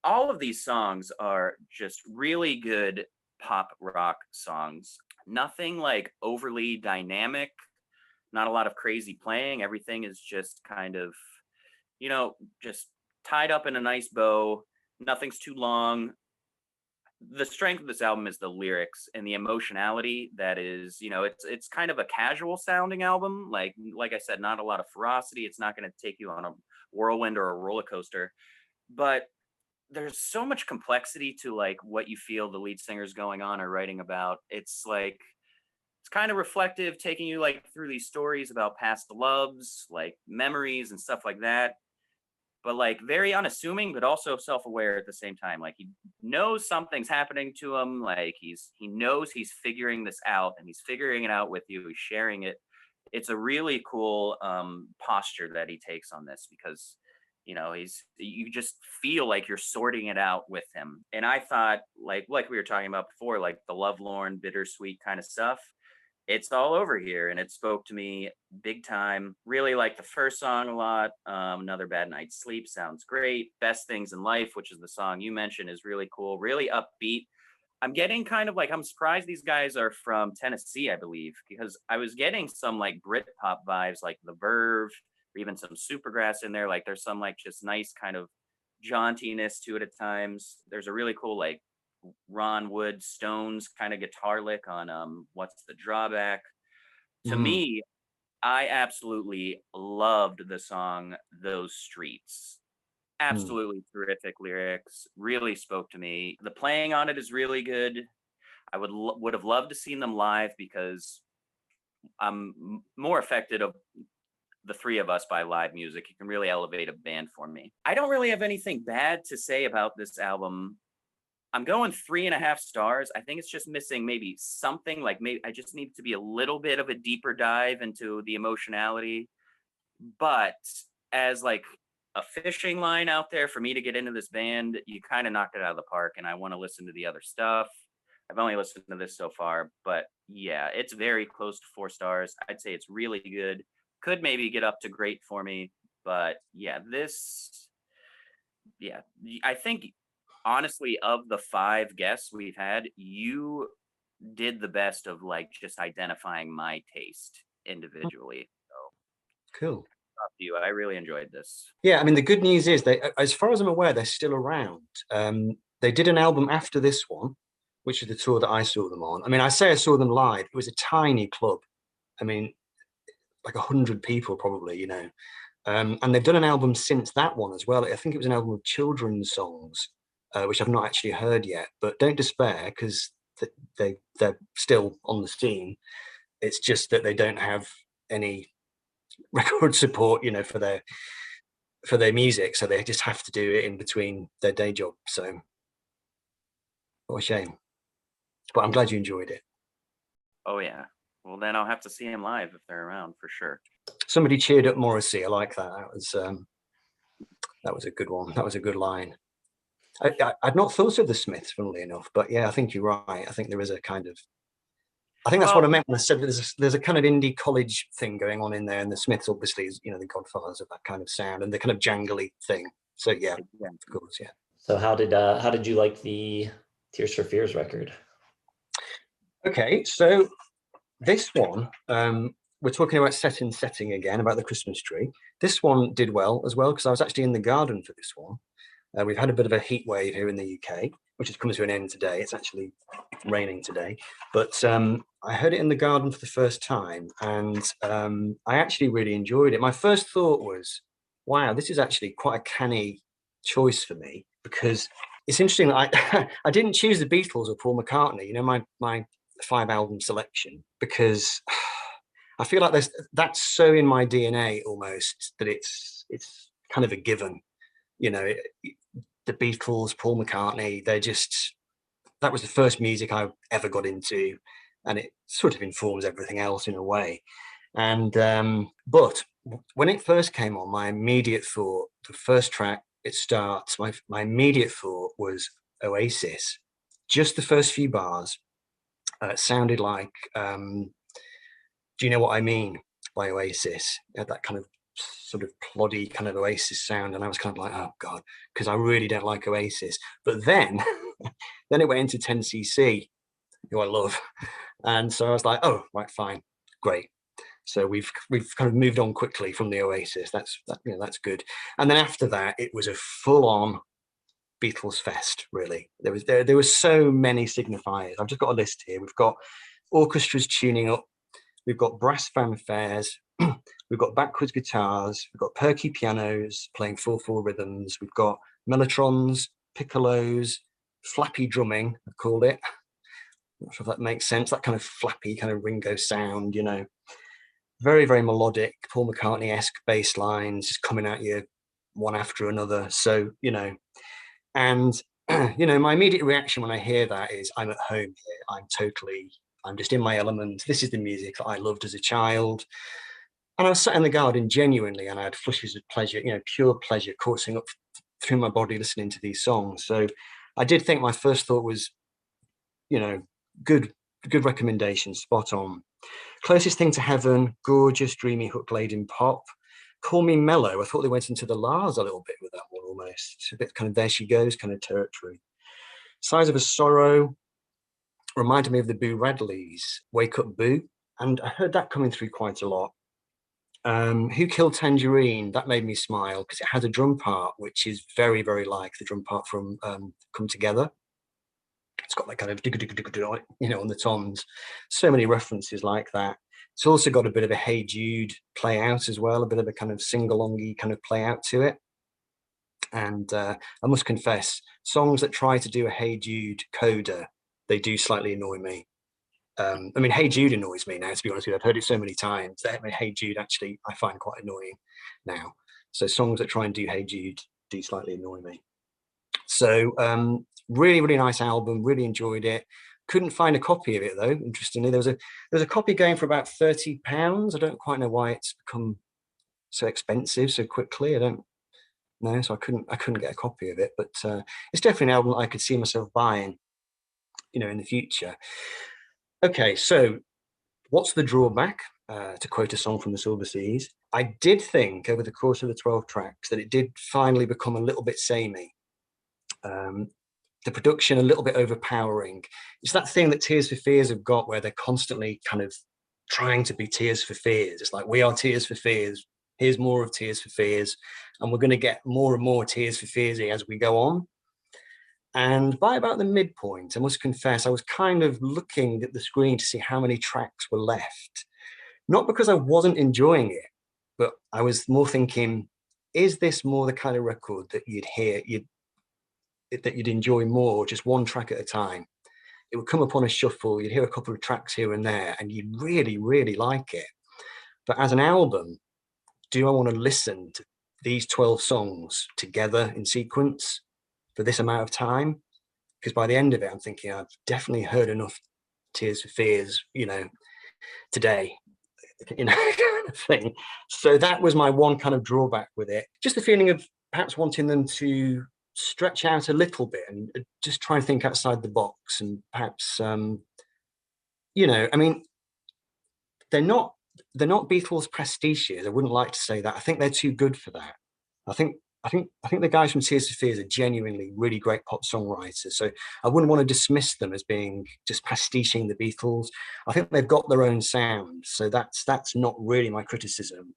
S4: All of these songs are just really good pop rock songs. Nothing like overly dynamic, not a lot of crazy playing. Everything is just kind of, just tied up in a nice bow. Nothing's too long. The strength of this album is the lyrics and the emotionality that is, it's kind of a casual sounding album. Like I said, not a lot of ferocity. It's not going to take you on a whirlwind or a roller coaster, but there's so much complexity to like what you feel the lead singer's going on or writing about. It's like, it's kind of reflective, taking you like through these stories about past loves, like memories and stuff like that. But like very unassuming, but also self-aware at the same time. Like he knows something's happening to him. Like he knows he's figuring this out, and he's figuring it out with you. He's sharing it. It's a really cool posture that he takes on this, because you just feel like you're sorting it out with him. And I thought, like we were talking about before, like the lovelorn, bittersweet kind of stuff, it's all over here, and it spoke to me big time. Really like the first song a lot. Another Bad Night's Sleep sounds great. Best Things in Life, which is the song you mentioned, is really cool, really upbeat. I'm getting kind of like, I'm surprised these guys are from Tennessee, I believe, because I was getting some like Britpop vibes, like The Verve, or even some Supergrass in there. Like there's some like just nice kind of jauntiness to it at times. There's a really cool like Ron Wood Stones kind of guitar lick on What's the Drawback. To me, I absolutely loved the song Those Streets. Absolutely terrific lyrics, really spoke to me. The playing on it is really good. I would have loved to seen them live, because I'm more affected of the three of us by live music. You can really elevate a band for me. I don't really have anything bad to say about this album. I'm going 3.5 stars. I think it's just missing maybe something, like maybe I just need to be a little bit of a deeper dive into the emotionality. But as like a fishing line out there for me to get into this band, you kind of knocked it out of the park, and I want to listen to the other stuff. I've only listened to this so far, but yeah, it's very close to 4 stars. I'd say it's really good. Could maybe get up to great for me, but yeah, I think honestly, of the 5 guests we've had, you did the best of like just identifying my taste individually. So
S1: Cool.
S4: up to you. I really enjoyed this.
S1: Yeah, I mean, the good news is they, as far as I'm aware, they're still around. They did an album after this one, which is the tour that I saw them on. I mean, I say I saw them live. It was a tiny club. I mean, like 100 people probably, and they've done an album since that one as well. I think it was an album of children's songs, which I've not actually heard yet, but don't despair, because they're still on the scene. It's just that they don't have any record support, for their music, so they just have to do it in between their day job. So what a shame, but I'm glad you enjoyed it.
S4: Oh yeah, well then I'll have to see him live if they're around for sure. Somebody
S1: cheered up Morrissey. I like that. That was a good one. That was a good line. I'd not thought of the Smiths, funnily enough, but yeah, I think you're right. I think there is a kind of, I think that's what I meant when I said there's a kind of indie college thing going on in there, and the Smiths obviously is, the godfathers of that kind of sound and the kind of jangly thing. So yeah, of course, yeah.
S3: So how did you like the Tears for Fears record?
S1: Okay, so this one, we're talking about setting again, about the Christmas tree. This one did well as well, because I was actually in the garden for this one. We've had a bit of a heat wave here in the UK, which has come to an end today. It's actually raining today, but I heard it in the garden for the first time, and I actually really enjoyed it. My first thought was, wow, this is actually quite a canny choice for me, because it's interesting that I didn't choose the Beatles or Paul McCartney, you know, my 5 album selection, because I feel like that's so in my DNA almost, that it's kind of a given, you know. The Beatles, Paul McCartney, that was the first music I ever got into, and it sort of informs everything else in a way. And but when it first came on, my immediate thought, the first track it starts, my immediate thought was Oasis. Just the first few bars sounded like Do You Know What I Mean by Oasis. It had that kind of sort of ploddy kind of Oasis sound, and I was kind of like, oh god, because I really don't like Oasis. But then then it went into 10cc, who I love, and so I was like, oh right, fine, great. So we've kind of moved on quickly from the Oasis. That's good. And then after that, it was a full-on Beatles fest. Really, there was so many signifiers. I've just got a list here. We've got orchestras tuning up. We've got brass fanfares. We've got backwards guitars. We've got perky pianos playing 4/4 rhythms. We've got mellotrons, piccolos, flappy drumming, I called it. I'm not sure if that makes sense. That kind of flappy, kind of Ringo sound, you know. Very, very melodic, Paul McCartney-esque bass lines just coming at you one after another. So, you know, and, you know, my immediate reaction when I hear that is I'm at home here. I'm just in my element. This is the music that I loved as a child. And I was sat in the garden genuinely, and I had flushes of pleasure, you know, pure pleasure coursing up through my body listening to these songs. So I did think my first thought was, you know, good recommendation, spot on. Closest Thing to Heaven, gorgeous, dreamy, hook-laden pop. Call Me Mellow, I thought they went into the Lars a little bit with that one almost. A bit kind of There She Goes kind of territory. Size of a Sorrow reminded me of the Boo Radleys, Wake Up Boo, and I heard that coming through quite a lot. Who Killed Tangerine, that made me smile because it has a drum part which is very, very like the drum part from Come Together. It's got that kind of, you know, on the toms. So many references like that. It's also got a bit of a Hey Jude play out as well, a bit of a kind of sing-alongy kind of play out to it. And I must confess, songs that try to do a Hey Jude coda, they do slightly annoy me. I mean, Hey Jude annoys me now, to be honest with you. I've heard it so many times that Hey Jude actually I find quite annoying now. So songs that try and do Hey Jude do slightly annoy me. So really, really nice album. Really enjoyed it. Couldn't find a copy of it though. Interestingly, there was a copy going for about £30. I don't quite know why it's become so expensive so quickly. I don't know, so I couldn't get a copy of it. But it's definitely an album that I could see myself buying, you know, in the future. Okay, so what's the drawback? To quote a song from the Silver Seas, I did think over the course of the 12 tracks that it did finally become a little bit samey. The production a little bit overpowering. It's that thing that Tears for Fears have got where they're constantly kind of trying to be Tears for Fears. It's like, we are Tears for Fears. Here's more of Tears for Fears. And we're going to get more and more Tears for Fears as we go on. And by about the midpoint, I must confess, I was kind of looking at the screen to see how many tracks were left. Not because I wasn't enjoying it, but I was more thinking, is this more the kind of record that you'd enjoy more just one track at a time? It would come upon a shuffle, you'd hear a couple of tracks here and there, and you'd really, really like it. But as an album, do I want to listen to these 12 songs together in sequence for this amount of time? Because by the end of it, I'm thinking I've definitely heard enough Tears for Fears, you know, today, you know, kind of thing. So that was my one kind of drawback with it. Just the feeling of perhaps wanting them to stretch out a little bit and just try and think outside the box, and perhaps you know, I mean, they're not Beatles pastiches. I wouldn't like to say that. I think they're too good for that. I think I think the guys from Tears for Fears are genuinely really great pop songwriters. So I wouldn't want to dismiss them as being just pastiching the Beatles. I think they've got their own sound. So that's not really my criticism.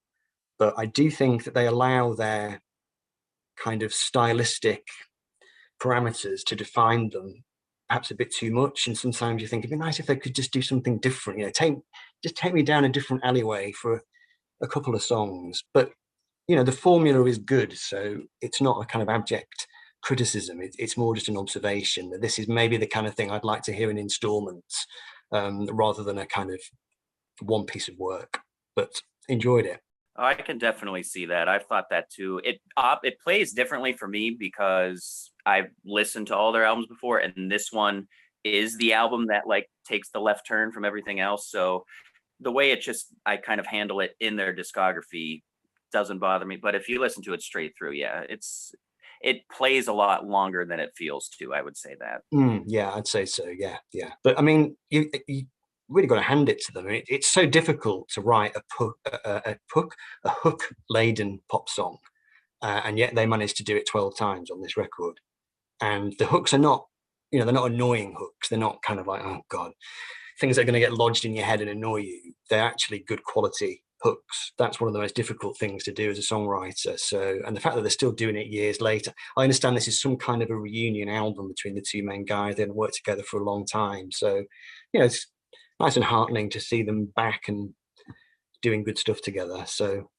S1: But I do think that they allow their kind of stylistic parameters to define them perhaps a bit too much. And sometimes you think it'd be nice if they could just do something different. Take me down a different alleyway for a couple of songs. But the formula is good, so it's not a kind of abject criticism. It's more just an observation that this is maybe the kind of thing I'd like to hear in installments, rather than a kind of one piece of work. But enjoyed it.
S4: I can definitely see that. I've thought that too. It plays differently for me because I've listened to all their albums before, and this one is the album that like takes the left turn from everything else. So the way I kind of handle it in their discography doesn't bother me. But if you listen to it straight through, yeah, it plays a lot longer than it feels to. I would say that.
S1: Yeah, I'd say so. Yeah. But I mean, you really got to hand it to them. It's so difficult to write a hook laden pop song, and yet they managed to do it 12 times on this record. And the hooks are not, they're not annoying hooks. They're not kind of like, oh God, things that are going to get lodged in your head and annoy you. They're actually good quality hooks. That's one of the most difficult things to do as a songwriter. So, and the fact that they're still doing it years later, I understand this is some kind of a reunion album between the two main guys. They hadn't worked together for a long time. So, it's nice and heartening to see them back and doing good stuff together. So,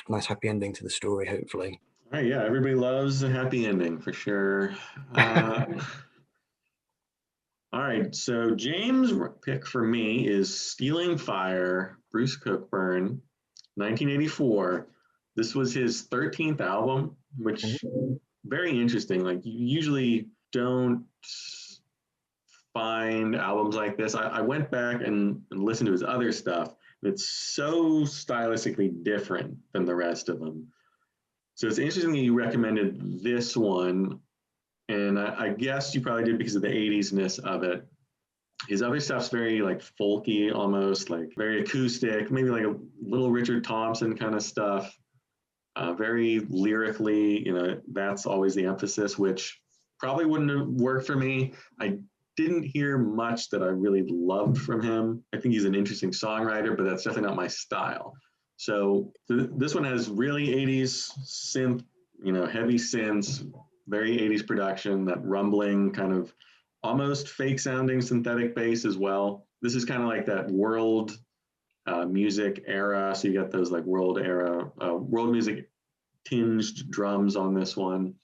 S1: nice happy ending to the story, hopefully.
S2: All right, yeah, everybody loves a happy ending for sure. All right, so James' pick for me is Stealing Fire, Bruce Cockburn, 1984. This was his 13th album, which very interesting. Like you usually don't find albums like this. I went back and listened to his other stuff. It's so stylistically different than the rest of them. So it's interesting that you recommended this one. And I guess you probably did because of the 80s-ness of it. His other stuff's very like folky, almost like very acoustic, maybe like a little Richard Thompson kind of stuff. Very lyrically, that's always the emphasis, which probably wouldn't have worked for me. I didn't hear much that I really loved from him. I think he's an interesting songwriter, but that's definitely not my style. So this one has really 80s synth, heavy synths, very 80s production, that rumbling kind of almost fake sounding synthetic bass as well. This is kind of like that world music era. So you got those like world music tinged drums on this one.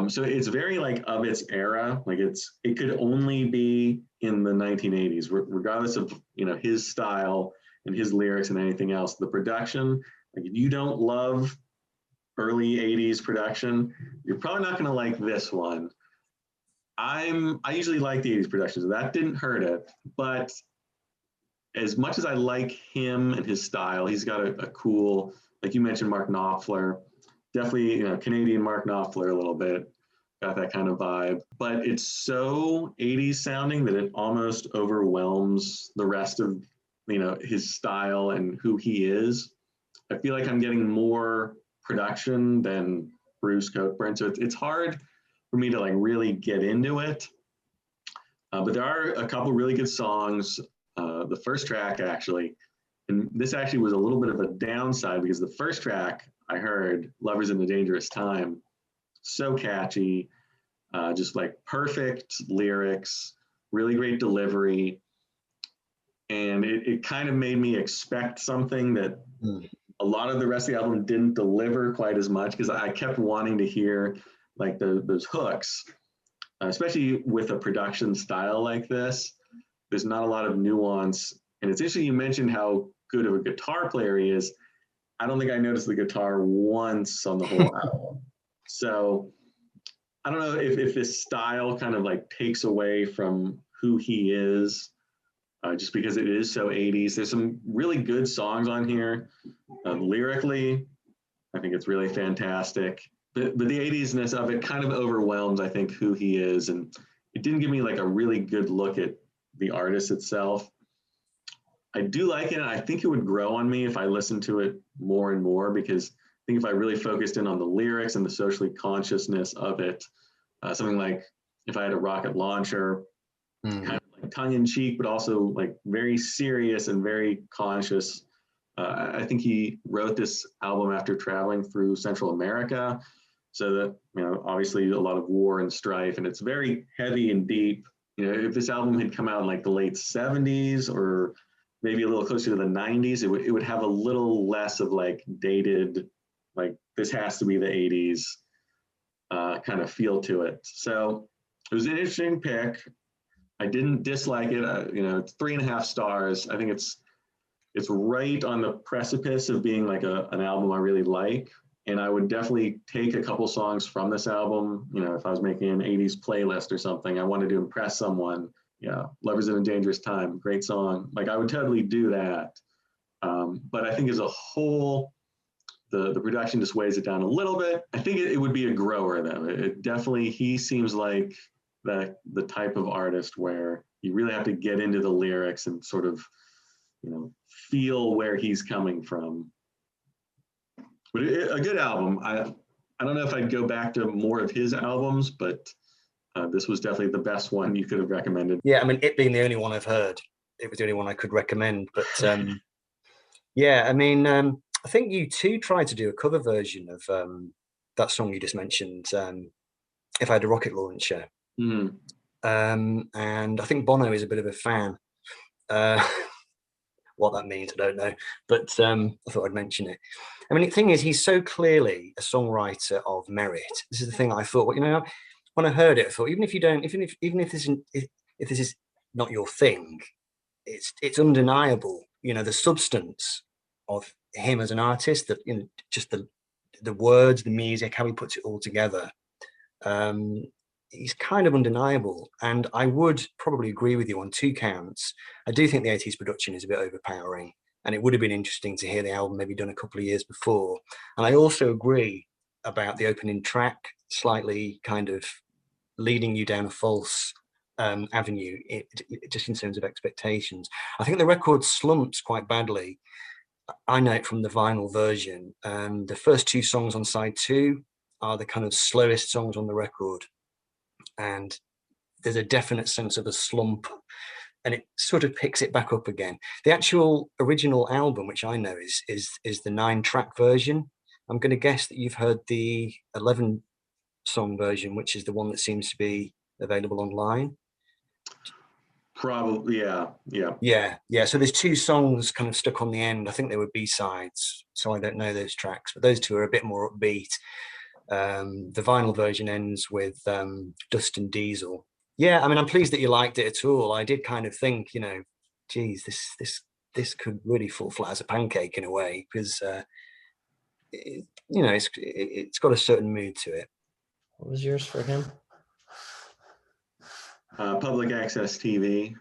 S2: So it's very like of its era. Like it could only be in the 1980s, regardless of, his style and his lyrics and anything else. The production, like if you don't love early 80s production, you're probably not going to like this one. I usually like the 80s production, so that didn't hurt it. But as much as I like him and his style, he's got a cool, like you mentioned, Mark Knopfler, definitely, Canadian Mark Knopfler a little bit, got that kind of vibe. But it's so 80s sounding that it almost overwhelms the rest of, his style and who he is. I feel like I'm getting more production than Bruce Cockburn, so it's hard for me to like really get into it. But there are a couple really good songs. The first track actually, and this actually was a little bit of a downside because the first track I heard, Lovers in a Dangerous Time, so catchy, just like perfect lyrics, really great delivery. And it kind of made me expect something that a lot of the rest of the album didn't deliver quite as much, because I kept wanting to hear like those hooks, especially with a production style like this. There's not a lot of nuance. And it's interesting you mentioned how good of a guitar player he is. I don't think I noticed the guitar once on the whole album. So I don't know if this style kind of like takes away from who he is, just because it is so 80s. There's some really good songs on here. Lyrically, I think it's really fantastic. But the 80s-ness of it kind of overwhelms, I think, who he is. And it didn't give me like a really good look at the artist itself. I do like it. I think it would grow on me if I listened to it more and more, because think if I really focused in on the lyrics and the socially consciousness of it, something like If I Had a Rocket Launcher, kind of like tongue in cheek, but also like very serious and very conscious. I think he wrote this album after traveling through Central America. So that, you know, obviously a lot of war and strife, and it's very heavy and deep. You know, if this album had come out in like the late 70s or maybe a little closer to the 90s, it would have a little less of like dated, like this has to be the 80s kind of feel to it. So it was an interesting pick. I didn't dislike it. You know, it's 3.5 stars. I think it's right on the precipice of being like an album I really like. And I would definitely take a couple songs from this album. You know, if I was making an 80s playlist or something, I wanted to impress someone. Yeah, Lovers in a Dangerous Time, great song. Like I would totally do that. But I think as a whole, the production just weighs it down a little bit. I think it would be a grower though. It definitely, he seems like the type of artist where you really have to get into the lyrics and sort of, you know, feel where he's coming from. But a good album. I don't know if I'd go back to more of his albums, but this was definitely the best one you could have recommended.
S1: Yeah, I mean, it being the only one I've heard, it was the only one I could recommend. But yeah, I mean, I think you too tried to do a cover version of that song you just mentioned, If I Had a Rocket Launcher.
S2: Mm.
S1: And I think Bono is a bit of a fan. What that means, I don't know. But I thought I'd mention it. I mean, the thing is, he's so clearly a songwriter of merit. This is the thing I thought, you know, when I heard it, I thought, even if this is not your thing, it's undeniable, you know, the substance of him as an artist, that, you know, just the words, the music, how he puts it all together. He's kind of undeniable, and I would probably agree with you on 2 counts. I do think the 80s production is a bit overpowering, and it would have been interesting to hear the album maybe done a couple of years before. And I also agree about the opening track slightly kind of leading you down a false avenue, just in terms of expectations. I think the record slumps quite badly. I know it from the vinyl version. The first 2 songs on side 2 are the kind of slowest songs on the record, and there's a definite sense of a slump, and it sort of picks it back up again. The actual original album, which I know is the 9-track version. I'm going to guess that you've heard the 11-song version, which is the one that seems to be available online.
S2: Probably, yeah.
S1: So there's 2 songs kind of stuck on the end. I think they were B-sides, so I don't know those tracks, but those 2 are a bit more upbeat. The vinyl version ends with Dust and Diesel. Yeah, I mean, I'm pleased that you liked it at all. I did kind of think, you know, geez, this could really fall flat as a pancake in a way, because you know, it's got a certain mood to it.
S3: What was yours for him?
S2: Public Access TV.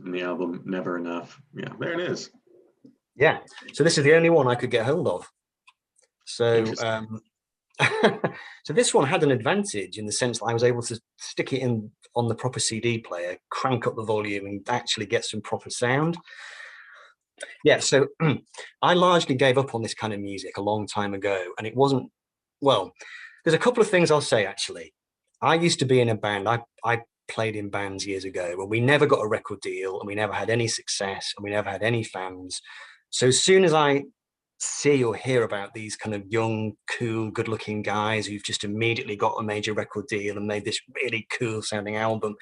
S2: And the album Never Enough. Yeah, there it is.
S1: Yeah, so this is the only one I could get hold of. So so this one had an advantage in the sense that I was able to stick it in on the proper CD player, crank up the volume, and actually get some proper sound. Yeah, so I largely gave up on this kind of music a long time ago, and it wasn't, well, there's a couple of things I'll say, actually. I used to be in a band. I played in bands years ago, and we never got a record deal, and we never had any success, and we never had any fans. So as soon as I see or hear about these kind of young, cool, good-looking guys who've just immediately got a major record deal and made this really cool sounding album,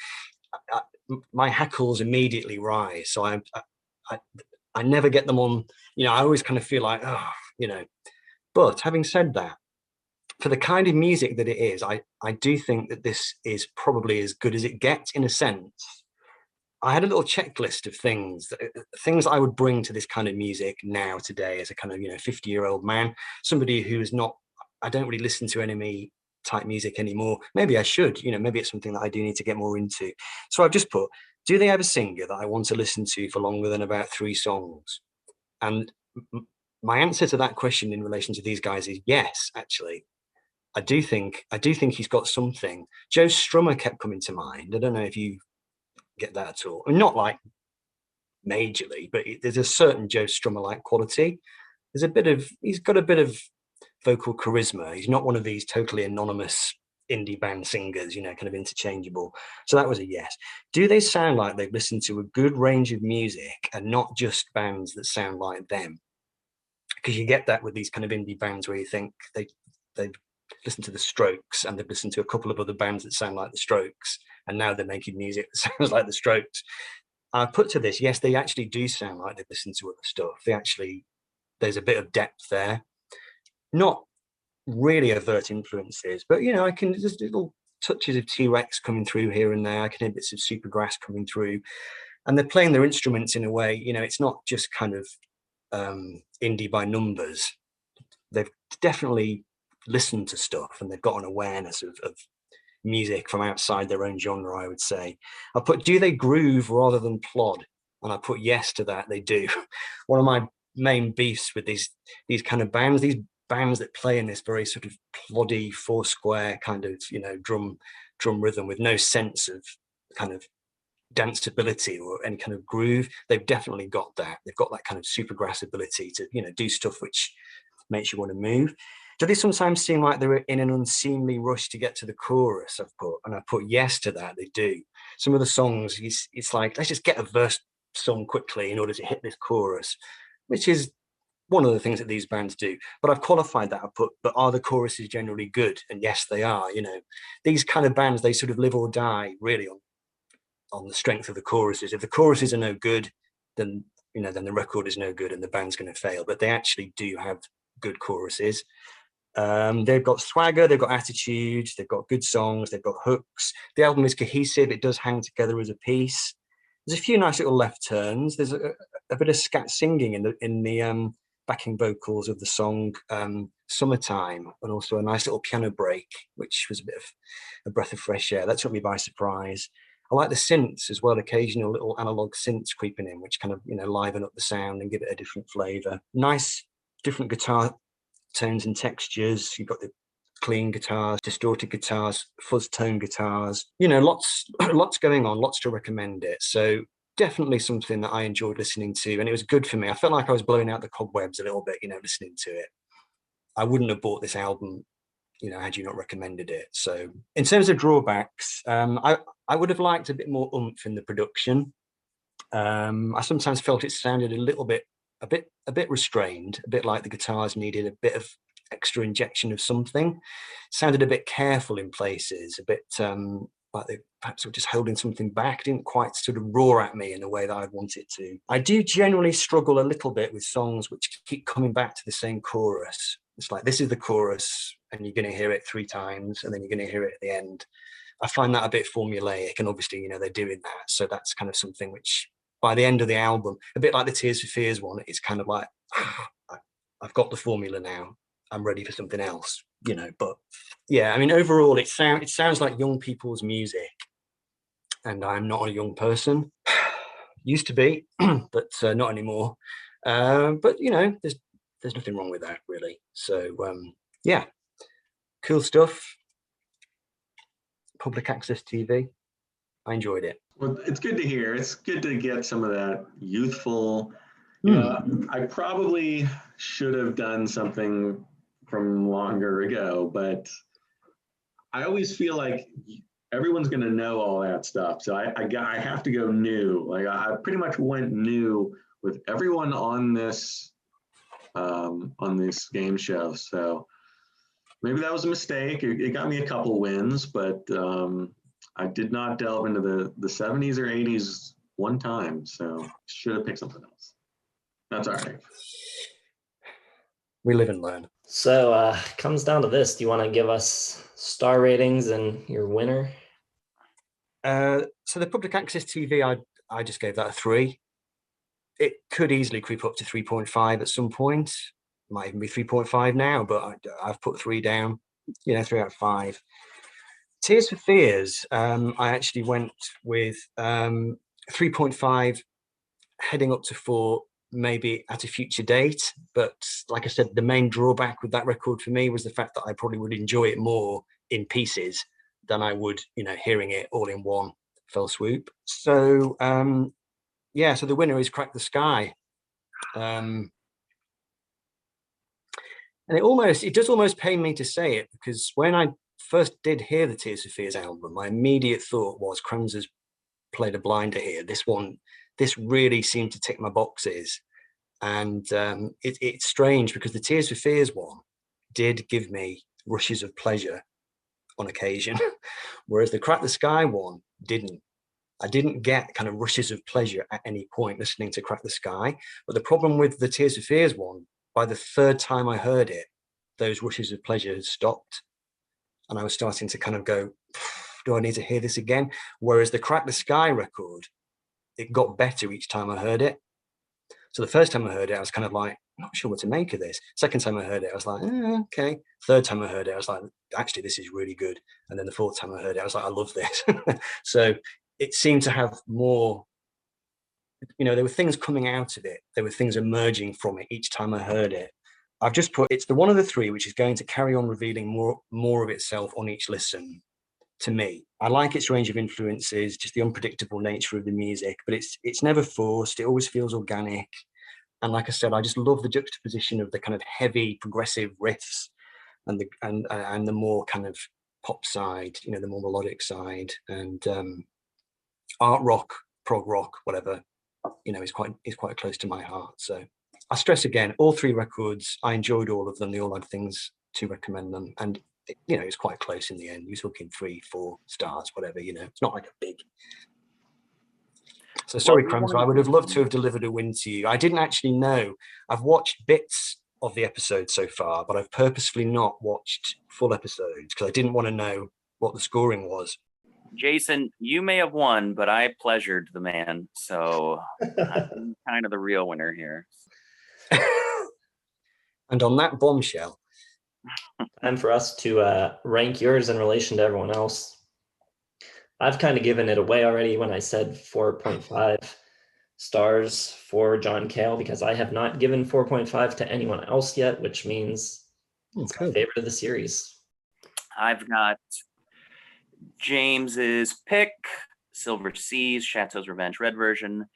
S1: my hackles immediately rise. So I never get them on, you know, I always kind of feel like, oh, you know. But having said that, for the kind of music that it is, I do think that this is probably as good as it gets in a sense. I had a little checklist of things that I would bring to this kind of music now today as a kind of, you know, 50-year-old man, somebody who is not, I don't really listen to enemy type music anymore. Maybe I should, you know, maybe it's something that I do need to get more into. So I've just put, do they have a singer that I want to listen to for longer than about 3 songs? And my answer to that question in relation to these guys is yes, actually. I do think he's got something. Joe Strummer kept coming to mind. I don't know if you get that at all. Not like majorly, but there's a certain Joe Strummer-like quality. He's got a bit of vocal charisma. He's not one of these totally anonymous indie band singers, kind of interchangeable. So that was a yes. Do they sound like they've listened to a good range of music and not just bands that sound like them? Because you get that with these kind of indie bands where you think they've listened to the Strokes and they've listened to a couple of other bands that sound like the Strokes, and now they're making music that sounds like the Strokes. I put to this, yes, they actually do sound like they've listened to other stuff. There's a bit of depth there. Not really overt influences, but there's little touches of T-Rex coming through here and there. I can hear bits of Supergrass coming through, and they're playing their instruments in a way, it's not just kind of indie by numbers. They've definitely listened to stuff, and they've got an awareness of music from outside their own genre, I would say. I put, do they groove rather than plod? And I put yes to that, they do. One of my main beefs with these kind of bands, these bands that play in this very sort of ploddy, four-square kind of, drum rhythm with no sense of kind of danceability or any kind of groove, they've definitely got that. They've got that kind of Supergrass ability to, do stuff which makes you want to move. Do they sometimes seem like they're in an unseemly rush to get to the chorus? I put yes to that. They do. Some of the songs, it's like, let's just get a verse sung quickly in order to hit this chorus, which is one of the things that these bands do. But I've qualified that. But are the choruses generally good? And yes, they are. These kind of bands, they sort of live or die really on the strength of the choruses. If the choruses are no good, then the record is no good and the band's going to fail. But they actually do have good choruses. They've got swagger, they've got attitude, they've got good songs, they've got hooks. The album is cohesive, it does hang together as a piece. There's a few nice little left turns. There's a bit of scat singing in the backing vocals of the song Summertime, and also a nice little piano break, which was a bit of a breath of fresh air. That took me by surprise. I like the synths as well, occasional little analog synths creeping in, which kind of, liven up the sound and give it a different flavor. Nice, different guitar tones and textures. You've got the clean guitars, distorted guitars, fuzz tone guitars, lots going on, lots to recommend it. So definitely something that I enjoyed listening to, and it was good for me. I felt like I was blowing out the cobwebs a little bit, listening to it. I wouldn't have bought this album, had you not recommended it. So in terms of drawbacks, I would have liked a bit more oomph in the production. I sometimes felt it sounded a bit restrained, a bit like the guitars needed a bit of extra injection of something. Sounded a bit careful in places, a bit like they perhaps were just holding something back. Didn't quite sort of roar at me in the way that I'd want it to. I do generally struggle a little bit with songs which keep coming back to the same chorus. It's like, this is the chorus and you're going to hear it 3 times and then you're going to hear it at the end. I find that a bit formulaic, and obviously, they're doing that. So that's kind of something which, by the end of the album, a bit like the Tears for Fears one, it's kind of like, I've got the formula now. I'm ready for something else, But yeah, I mean, overall, it sounds like young people's music, and I'm not a young person. Used to be, but not anymore. But there's nothing wrong with that, really. So yeah, cool stuff. Public access TV. I enjoyed it.
S2: Well, it's good to hear. It's good to get some of that youthful. I probably should have done something from longer ago, but I always feel like everyone's going to know all that stuff. So I have to go new. Like I pretty much went new with everyone on this game show. So maybe that was a mistake. It got me a couple wins, but I did not delve into the 70s or 80s one time. So should have picked something else. That's all right.
S1: We live and learn.
S3: So comes down to this. Do you want to give us star ratings and your winner?
S1: So the public access TV, I just gave that a 3. It could easily creep up to 3.5 at some point. Might even be 3.5 now, but I've put 3 down. 3 out of 5. Tears for Fears, I actually went with 3.5, heading up to 4, maybe at a future date. But like I said, the main drawback with that record for me was the fact that I probably would enjoy it more in pieces than I would, hearing it all in one fell swoop. So yeah, so the winner is Crack the Sky. And it does almost pain me to say it, because when I first did hear the Tears for Fears album, my immediate thought was Kramzer's played a blinder here. This really seemed to tick my boxes. And it's strange because the Tears for Fears one did give me rushes of pleasure on occasion, whereas the Crack the Sky one didn't. I didn't get kind of rushes of pleasure at any point listening to Crack the Sky. But the problem with the Tears for Fears one, by the third time I heard it, those rushes of pleasure had stopped. And I was starting to kind of go, do I need to hear this again? Whereas the Crack the Sky record, it got better each time I heard it. So the first time I heard it, I was kind of like, not sure what to make of this. Second time I heard it, I was like, okay. Third time I heard it, I was like, actually, this is really good. And then the fourth time I heard it, I was like, I love this. So it seemed to have more, there were things coming out of it. There were things emerging from it each time I heard it. I've just put, it's the one of the three which is going to carry on revealing more of itself on each listen. To me, I like its range of influences, just the unpredictable nature of the music, but it's never forced. It always feels organic. And like I said, I just love the juxtaposition of the kind of heavy progressive riffs and the more kind of pop side, the more melodic side, and art rock, prog rock, whatever, is quite close to my heart. So I stress again, all three records, I enjoyed all of them. They all had things to recommend them, and it's quite close in the end. You're talking 3-4 stars, whatever. It's not like a big. So sorry, Kramzer, I would have loved to have delivered a win to you. I didn't actually know. I've watched bits of the episode so far, but I've purposefully not watched full episodes because I didn't want to know what the scoring was.
S4: Jason, you may have won, but I pleasured the man, so I'm kind of the real winner here.
S1: And on that bombshell,
S3: time for us to rank yours in relation to everyone else. I've kind of given it away already when I said 4.5 stars for John Cale, because I have not given 4.5 to anyone else yet, which means it's my favorite of the series.
S4: I've got James's pick, Silver Seas, Chateau's Revenge Red version,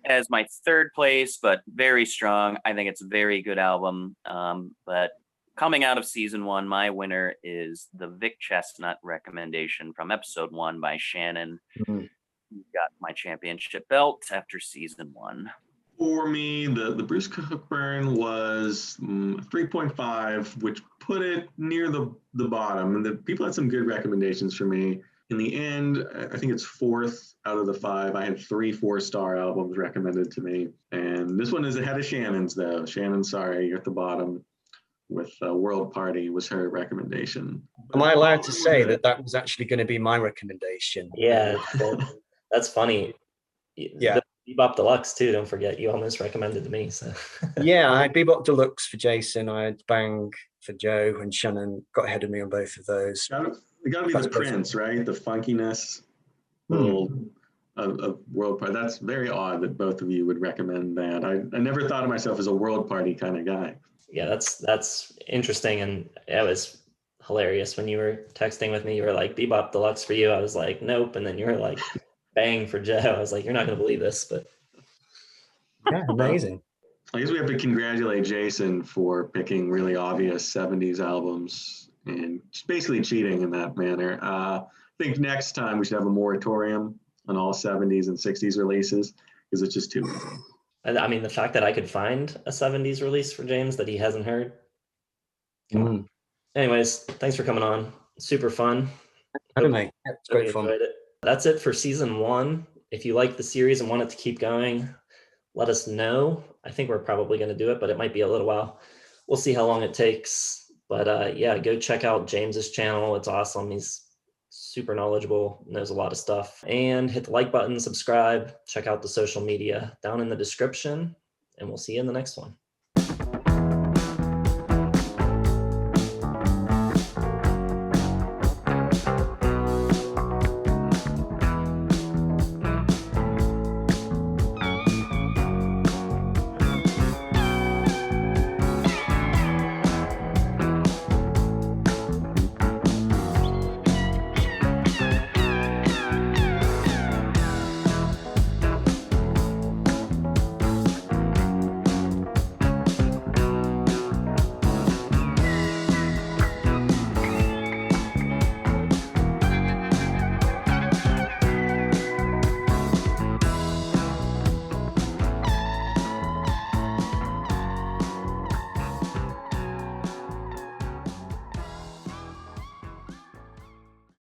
S4: as my third place, but very strong. I think it's a very good album. But coming out of season 1, my winner is the Vic Chestnut recommendation from episode 1 by Shannon.
S1: Mm-hmm.
S4: Got my championship belt after season 1.
S2: For me, the Bruce Cockburn was 3.5, which put it near the bottom. And the people had some good recommendations for me. In the end, I think it's 4th out of the 5. I had 3 4-star albums recommended to me. And this one is ahead of Shannon's, though. Shannon, sorry, you're at the bottom. With World Party was her recommendation.
S1: Am I allowed to say that was actually going to be my recommendation?
S3: Yeah, that's funny.
S1: Yeah.
S3: The Bebop Deluxe too, don't forget, you almost recommended to me. So
S1: yeah, I had Bebop Deluxe for Jason, I had Bang for Joe, and Shannon got ahead of me on both of those.
S2: It got to be the Prince, right? The funkiness of World Party. That's very odd that both of you would recommend that. I never thought of myself as a World Party kind of guy.
S3: Yeah, that's interesting, and it was hilarious when you were texting with me. You were like, Bebop Deluxe for you. I was like, nope. And then you were like, Bang for Joe. I was like, you're not going to believe this, but
S1: yeah, amazing.
S2: I guess we have to congratulate Jason for picking really obvious 70s albums and just basically cheating in that manner. I think next time we should have a moratorium on all 70s and 60s releases because it's just too easy.
S3: I mean, the fact that I could find a 70s release for James that he hasn't heard. Anyways, thanks for coming on. Super fun.
S1: Having me. It's great fun.
S3: That's it for season 1. If you like the series and want it to keep going, let us know. I think we're probably going to do it, but it might be a little while. We'll see how long it takes. But yeah, go check out James's channel. It's awesome. He's super knowledgeable, knows a lot of stuff. And hit the like button, subscribe, check out the social media down in the description, and we'll see you in the next one.